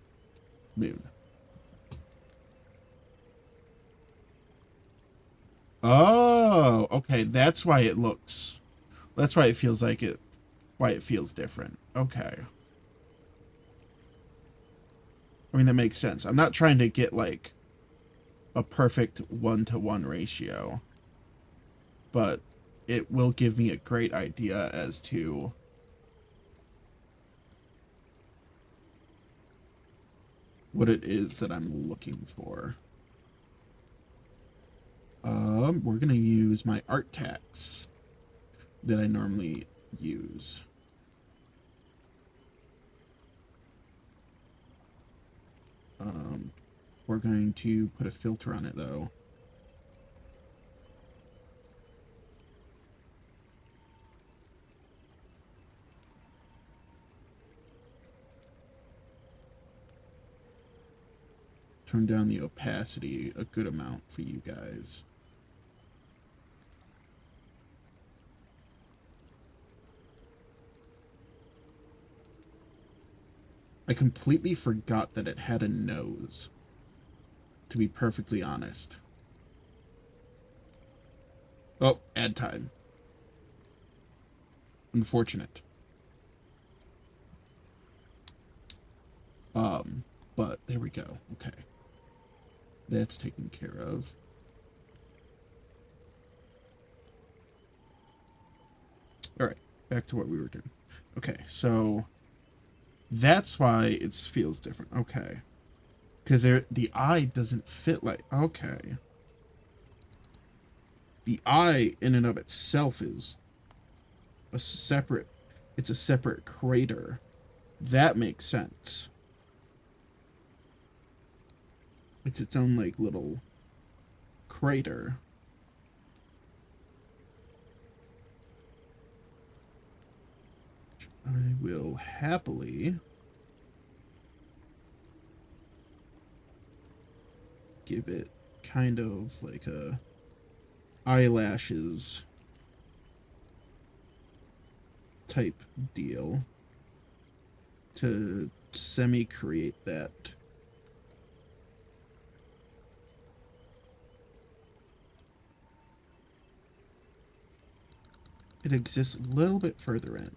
Moon. Oh, okay. That's why it looks. That's why it feels like it. Why it feels different. Okay. I mean, that makes sense. I'm not trying to get, like, a perfect 1-to-1 ratio, but it will give me a great idea as to what it is that I'm looking for. We're gonna use my art tags that I normally use. We're going to put a filter on it though. Turn down the opacity a good amount for you guys. I completely forgot that it had a nose, to be perfectly honest. Oh, ad time. Unfortunate. But there we go. Okay. That's taken care of. All right, back to what we were doing. Okay, so that's why it feels different. Okay. Because the eye doesn't fit like... Okay. The eye in and of itself is a separate... It's a separate crater. That makes sense. It's its own, like, little crater. I will happily give it kind of like a eyelashes type deal to semi-create that. It exists a little bit further in.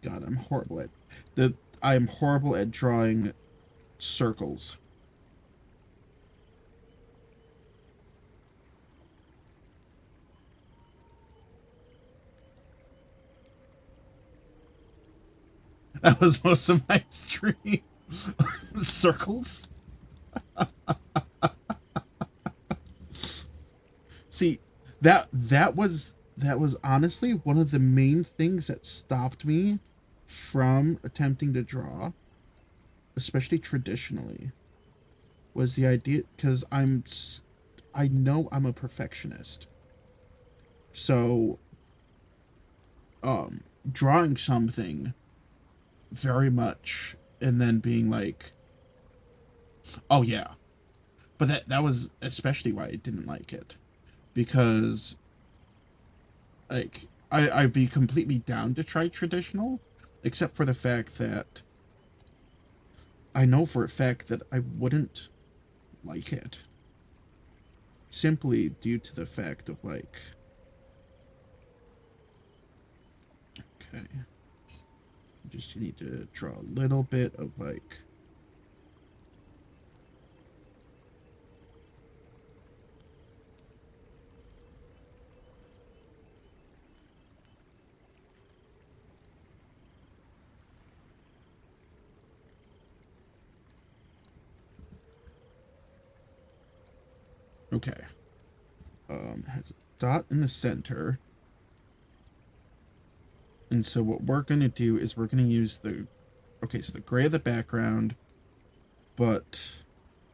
God, I'm horrible at I am horrible at drawing circles. That was most of my stream. Circles. See, that was honestly one of the main things that stopped me from attempting to draw, especially traditionally, was the idea, because I know I'm a perfectionist. So drawing something very much and then being like, oh yeah. But that was especially why I didn't like it, because like I'd be completely down to try traditional, except for the fact that I know for a fact that I wouldn't like it, simply due to the fact of like, okay, just need to draw a little bit of like, okay, has a dot in the center. And so what we're going to do is we're going to use the, okay, so the gray of the background, but,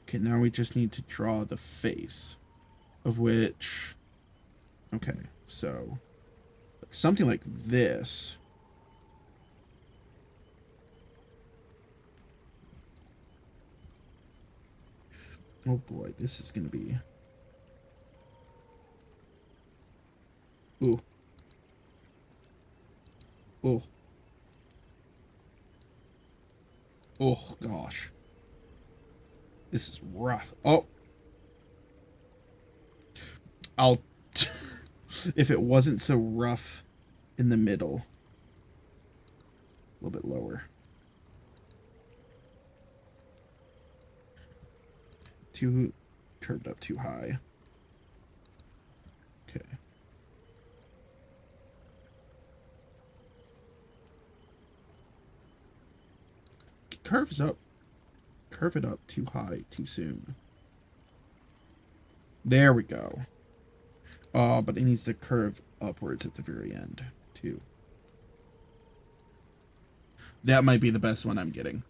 okay, now we just need to draw the face, of which, okay, so something like this. Oh boy, this is going to be, ooh. Oh. Oh, gosh. This is rough. Oh. I'll... if it wasn't so rough in the middle. A little bit lower. Too curved up too high. Okay. Curve it up too high too soon. There we go. Oh, but it needs to curve upwards at the very end too. That might be the best one I'm getting.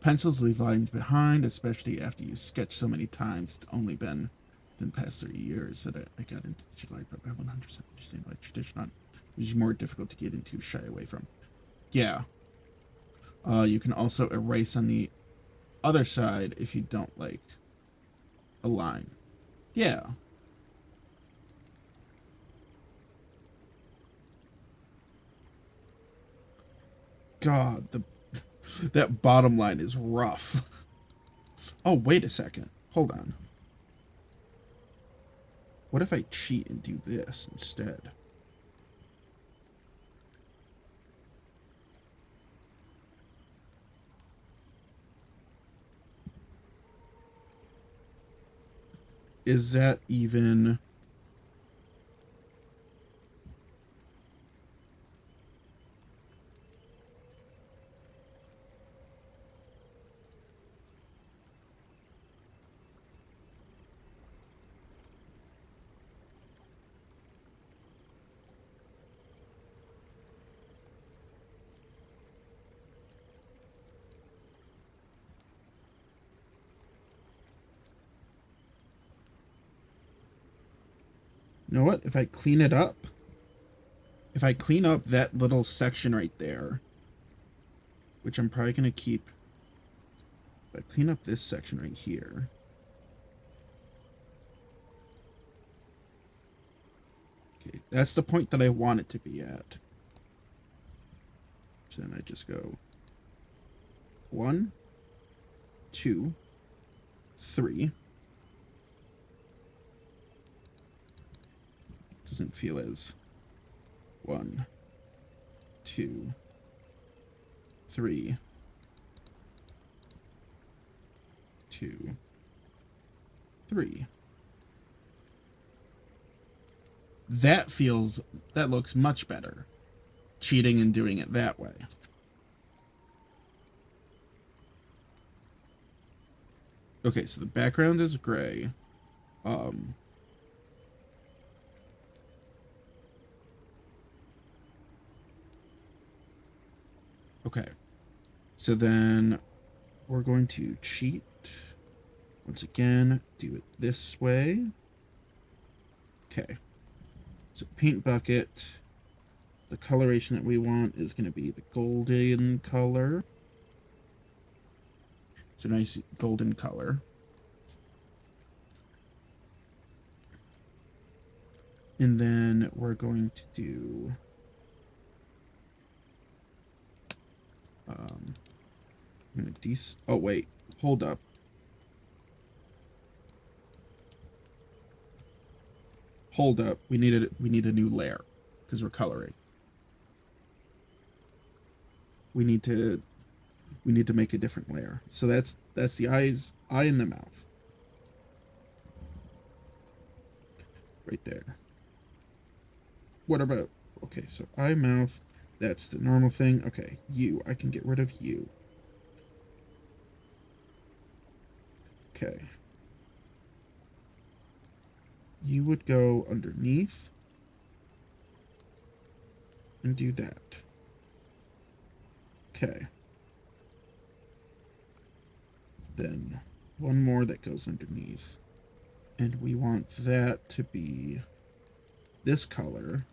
Pencils leave lines behind, especially after you sketch so many times. It's only been the past 3 years that I got into digital art, but I 100% understand why traditional art is more difficult to get into, shy away from. Yeah. You can also erase on the other side if you don't like a line. Yeah. God, that bottom line is rough. Oh, wait a second. Hold on. What if I cheat and do this instead? Is that even... You know what? If I clean it up, if I clean up that little section right there, which I'm probably going to keep, if I clean up this section right here, okay, that's the point that I want it to be at. So then I just go 1, 2, 3. Doesn't feel as 1, 2, 3, 2, 3. That looks much better. Cheating and doing it that way. Okay, so the background is gray. Okay, so then we're going to cheat. Once again, do it this way. Okay, so paint bucket. The coloration that we want is going to be the golden color. It's a nice golden color. And then we're going to do... I'm gonna oh wait, hold up. Hold up. We need a new layer because we're coloring. We need to make a different layer. So that's the eye and the mouth. Right there. What about, okay, so eye, mouth, that's the normal thing. Okay, you, I can get rid of you. Okay. You would go underneath and do that. Okay. Then one more that goes underneath. And we want that to be this color.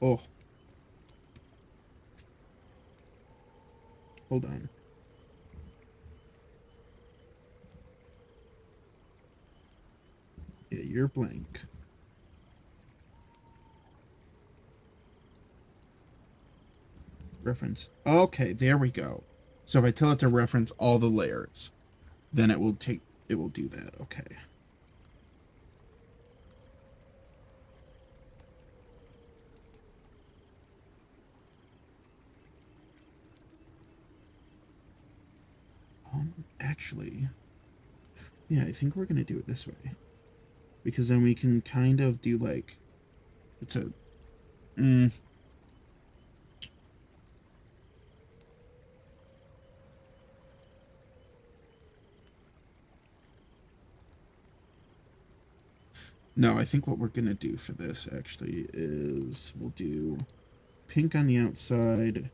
Oh. Hold on. Yeah, you're blank. Reference. Okay, there we go. So if I tell it to reference all the layers, then it will do that. Okay. actually. Yeah, I think we're gonna do it this way. Because then we can kind of do like, it's a, no, I think what we're gonna do for this actually is we'll do pink on the outside,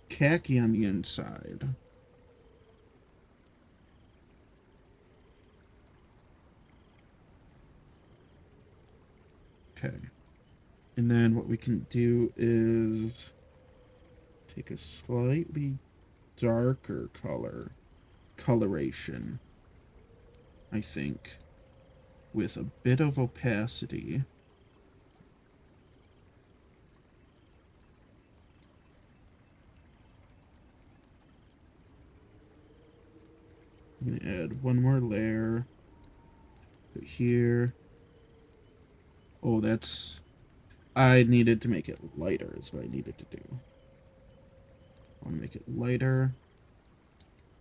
khaki on the inside. Okay. And then what we can do is take a slightly darker coloration, I think, with a bit of opacity. I'm gonna add one more layer here. Oh, that's, I needed to make it lighter is what I needed to do. I want to make it lighter,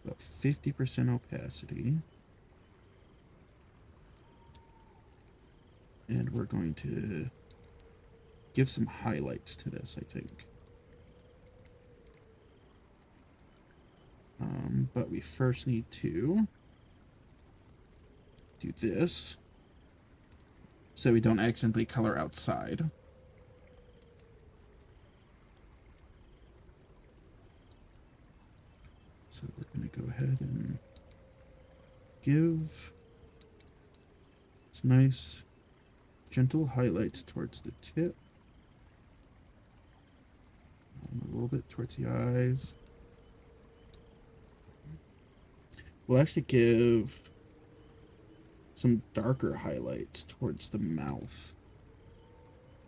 about 50% opacity. And we're going to give some highlights to this, I think. But we first need to do this so we don't accidentally color outside. So we're going to go ahead and give some nice gentle highlights towards the tip. A little bit towards the eyes. We'll actually give some darker highlights towards the mouth.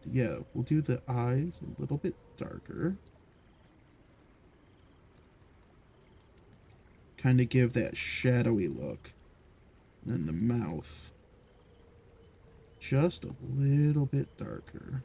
Yeah, we'll do the eyes a little bit darker. Kind of give that shadowy look. And then the mouth just a little bit darker.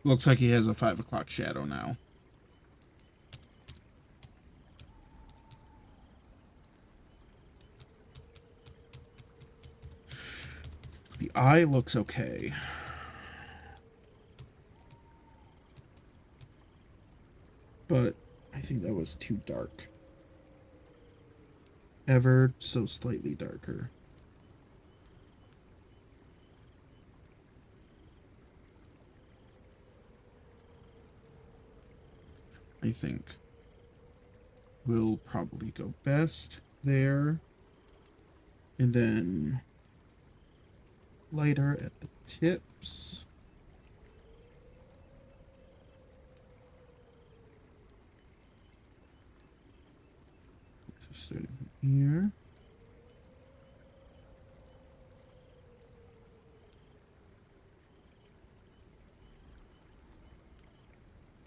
Looks like he has a 5 o'clock shadow now. The eye looks okay. But I think that was too dark. Ever so slightly darker. I think will probably go best there. And then lighter at the tips. So starting from here.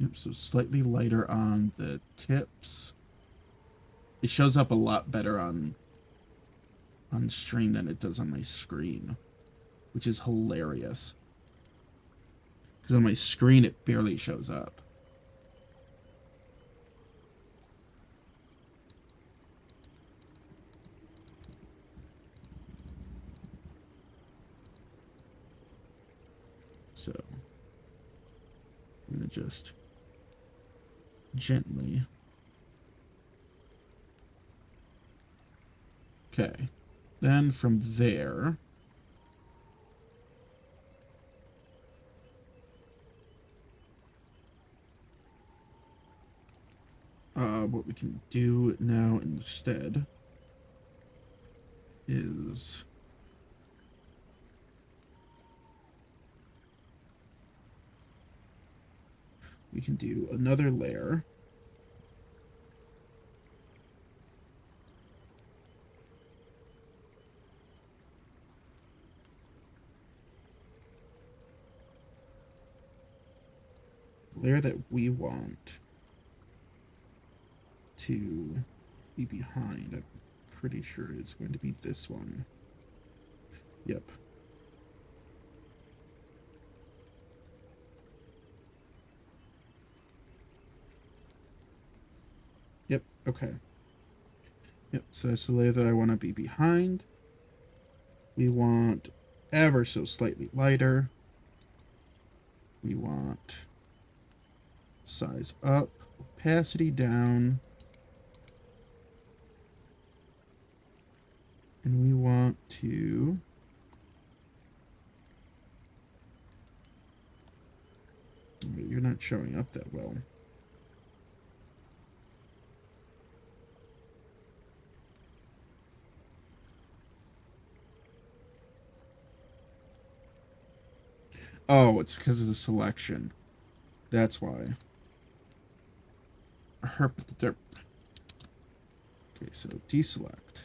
Yep, so slightly lighter on the tips. It shows up a lot better on stream than it does on my screen, which is hilarious. Because on my screen, it barely shows up. So, I'm going to just gently. Okay. Then from there, what we can do now instead is we can do another layer. layer that we want to be behind, I'm pretty sure is going to be this one. Yep. Yep, okay. Yep, so that's the layer that I want to be behind. We want ever so slightly lighter. We want size up, opacity down. And we want to you're not showing up that well. Oh, it's because of the selection. That's why. Herp the derp. Okay, so deselect.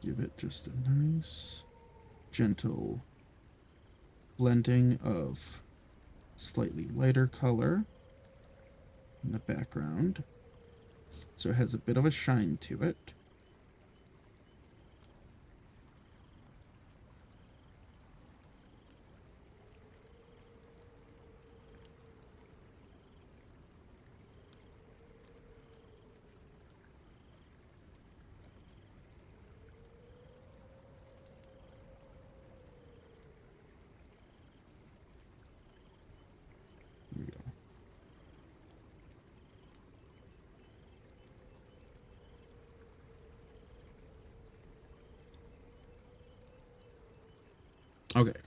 Give it just a nice, gentle blending of slightly lighter color in the background. So it has a bit of a shine to it. Here we go. Okay,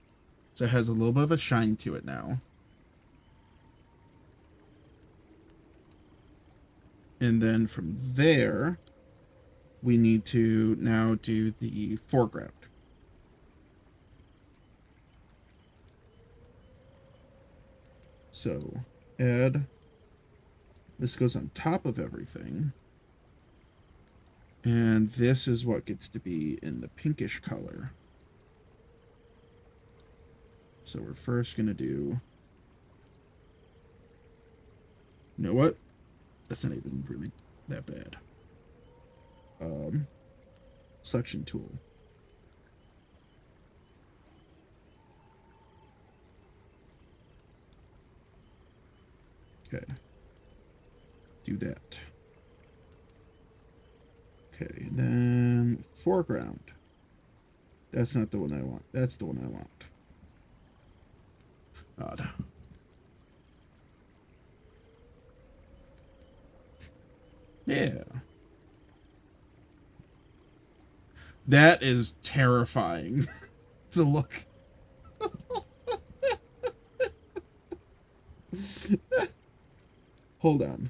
so it has a little bit of a shine to it now. And then from there, we need to now do the foreground. So add, this goes on top of everything. And this is what gets to be in the pinkish color. So we're first going to do, you know what? That's not even really that bad. Selection tool. Okay. Do that. Okay, then foreground. That's not the one I want. That's the one I want. God. Yeah. That is terrifying to look. Hold on.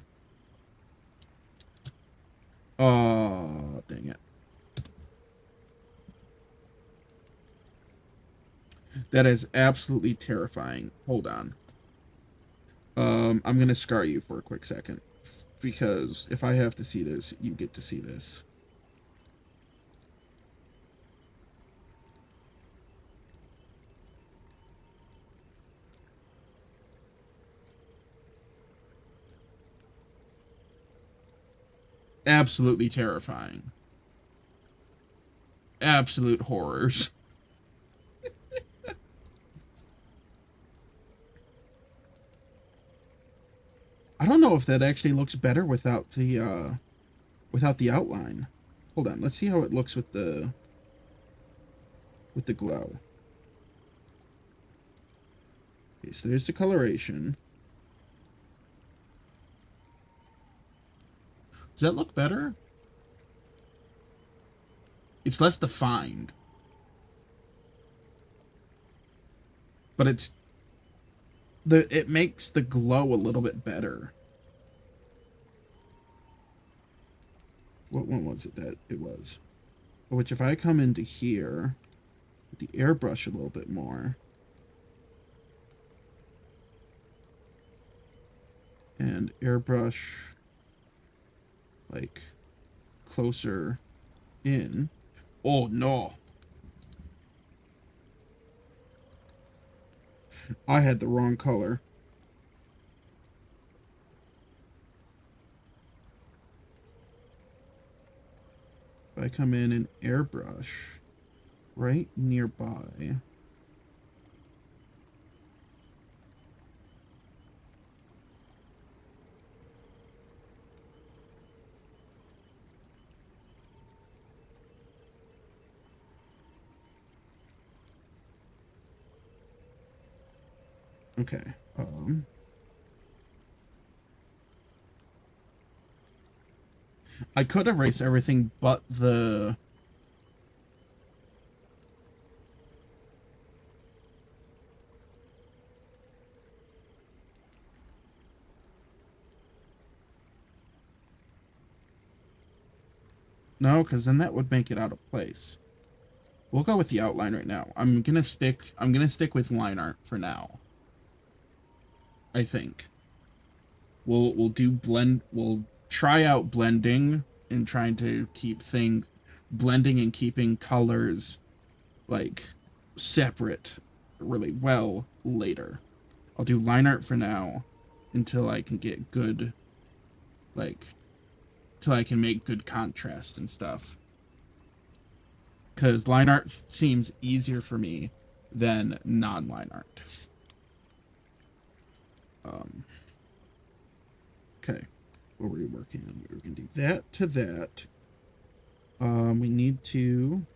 Oh, dang it. That is absolutely terrifying. Hold on. I'm going to scar you for a quick second. Because if I have to see this, you get to see this. Absolutely terrifying. Absolute horrors. I don't know if that actually looks better without the outline. Hold on, let's see how it looks with the glow. Okay, so there's the coloration. Does that look better? It's less defined. But it makes the glow a little bit better. What one was it that it was? Which if I come into here with the airbrush a little bit more and airbrush like closer in. Oh no. I had the wrong color. If I come in and airbrush right nearby. Okay. I could erase everything but the... No, because then that would make it out of place. We'll go with the outline right now. I'm gonna stick with line art for now. I think. We'll do blend. We'll try out blending and trying to keep things blending and keeping colors like separate really well later. I'll do line art for now until I can get good, like, till I can make good contrast and stuff. Because line art seems easier for me than non-line art. Okay, what were we working on? We were going to do that to that. We need to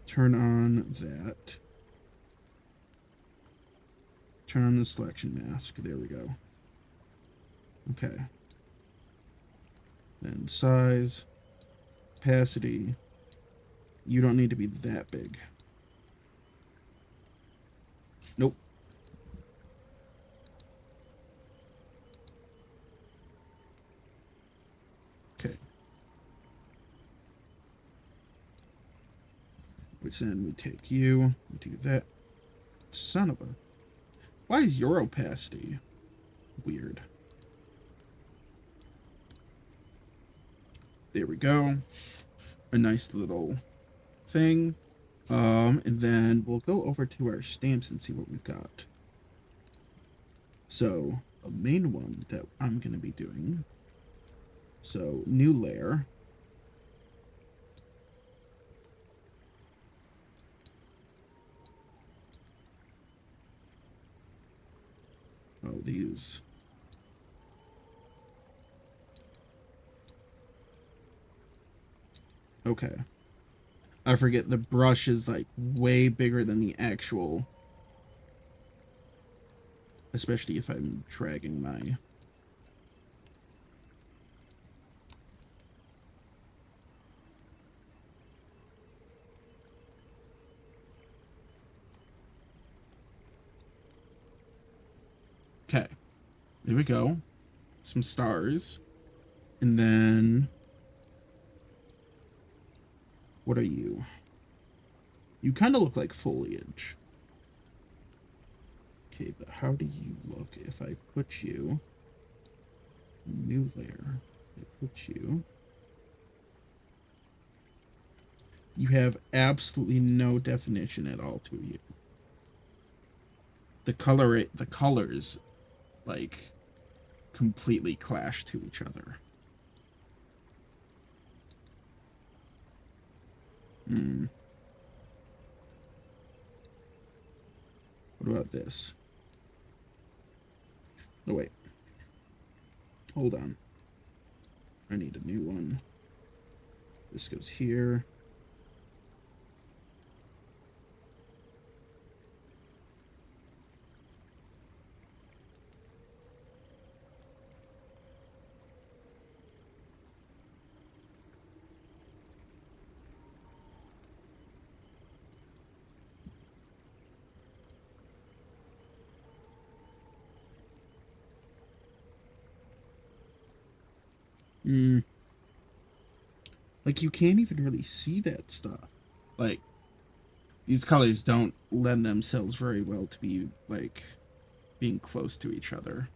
turn on that. Turn on the selection mask. There we go. Okay. Then size, opacity. You don't need to be that big. Nope. Okay. Which then we take you, we do that. Son of a... Why is your opacity weird? There we go. A nice little thing. And then we'll go over to our stamps and see what we've got. So, a main one that I'm going to be doing. So, new layer. Oh, these. Okay. I forget the brush is like way bigger than the actual. Especially if I'm dragging my... Okay. There we go. Some stars. And then... What are you? You kind of look like foliage. Okay, but how do you look if I put you... New layer. I put you... You have absolutely no definition at all to you. The colors, like, completely clash to each other. What about this? No, wait. Hold on. I need a new one. This goes here. Like, you can't even really see that stuff. Like, these colors don't lend themselves very well to be, like, being close to each other.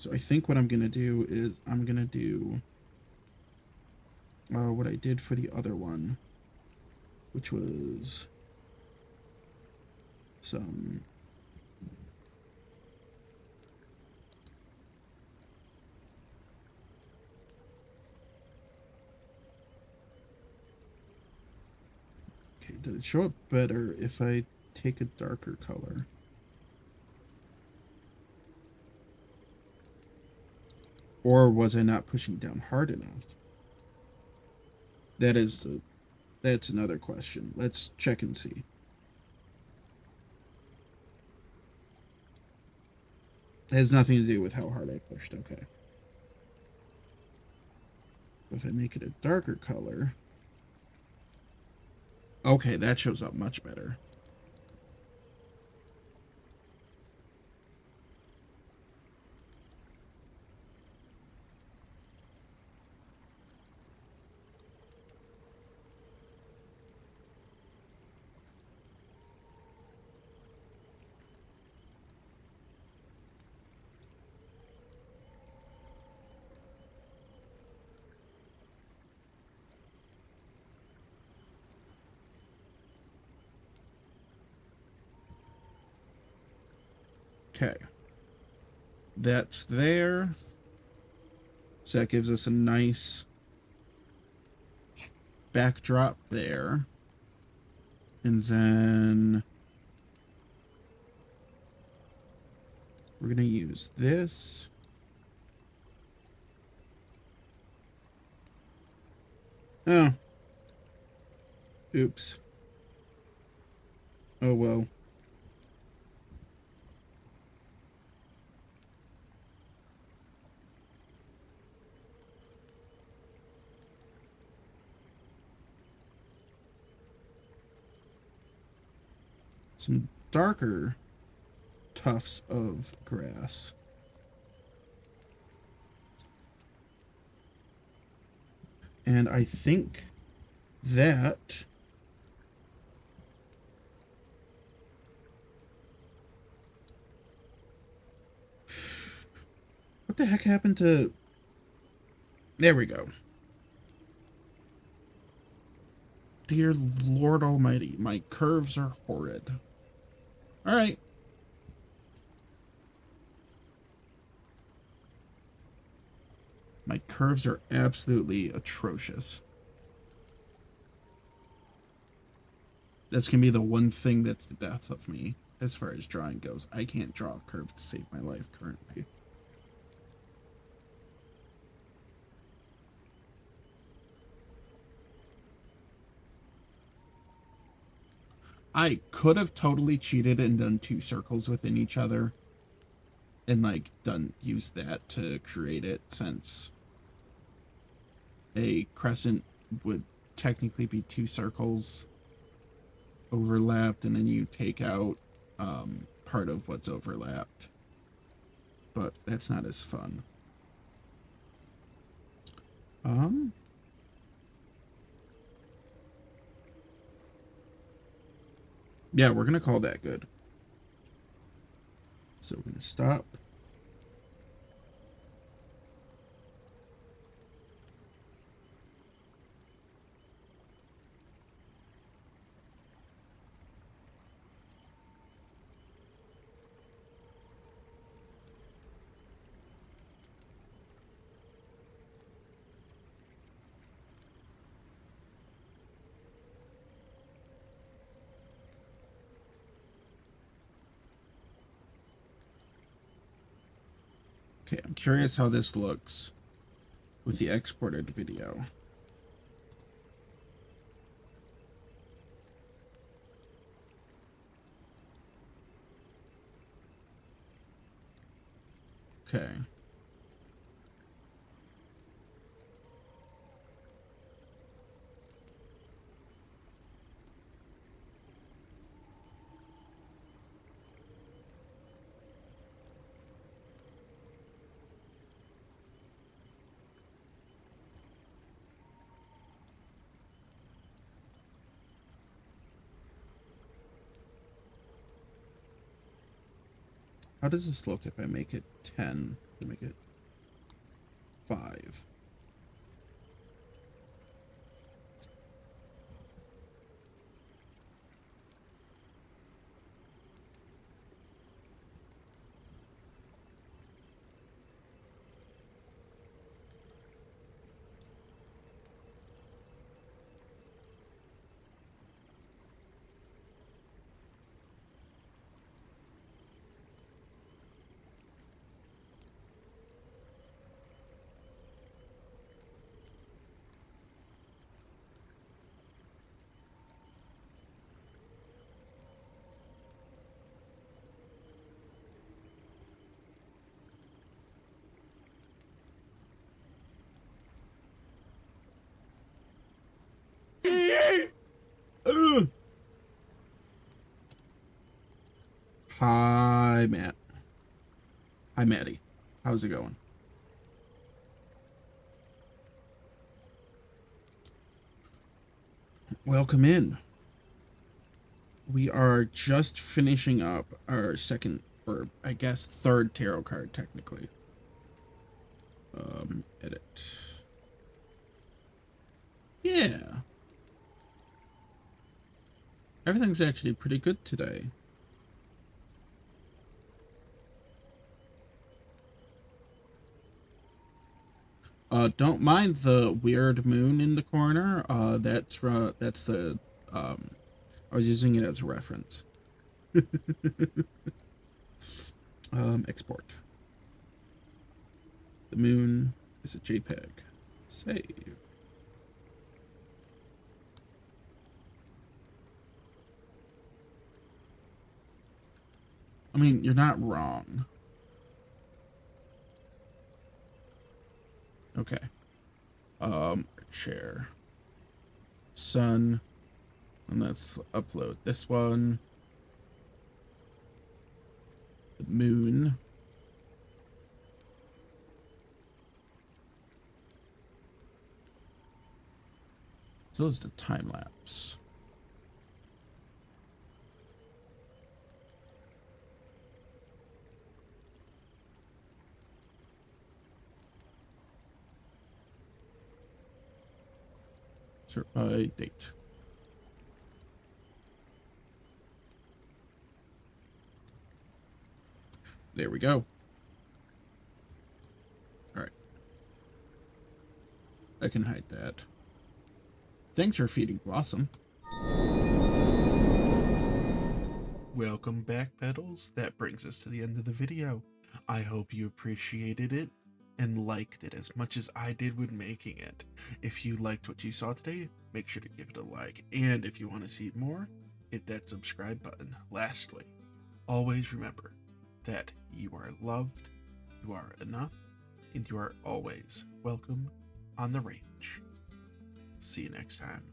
So I think what I'm going to do is I'm going to do what I did for the other one, which was some... Okay, did it show up better if I take a darker color? Or was I not pushing down hard enough? That's another question. Let's check and see. It has nothing to do with how hard I pushed. Okay. If I make it a darker color... Okay, that shows up much better. Okay. That's there. So that gives us a nice backdrop there. And then we're going to use this. Oh. Oops. Oh well. Some darker tufts of grass. And I think that what the heck happened to... There we go. Dear Lord Almighty, my curves are horrid. All right. My curves are absolutely atrocious. That's going to be the one thing that's the death of me as far as drawing goes. I can't draw a curve to save my life currently. I could have totally cheated and done 2 circles within each other and like use that to create it, since a crescent would technically be 2 circles overlapped, and then you take out part of what's overlapped. But that's not as fun. Yeah, we're gonna call that good. So we're gonna stop. Okay, I'm curious how this looks with the exported video. Okay. How does this look if I make it 10 to make it 5? Ugh. Hi, Matt. Hi, Maddie. How's it going? Welcome in. We are just finishing up our second, or I guess third tarot card, technically. Edit. Yeah. Everything's actually pretty good today. Don't mind the weird moon in the corner. That's the, I was using it as a reference. Export. The moon is a JPEG. Save. I mean, you're not wrong. Okay. Share. Sun. And let's upload this one. The moon. So is the time lapse. Sort by date. There we go. All right. I can hide that. Thanks for feeding Blossom. Welcome back, Petals. That brings us to the end of the video. I hope you appreciated it and liked it as much as I did when making it. If you liked what you saw today, make sure to give it a like. And if you want to see more, hit that subscribe button. Lastly, always remember that you are loved, you are enough, and you are always welcome on the range. See you next time.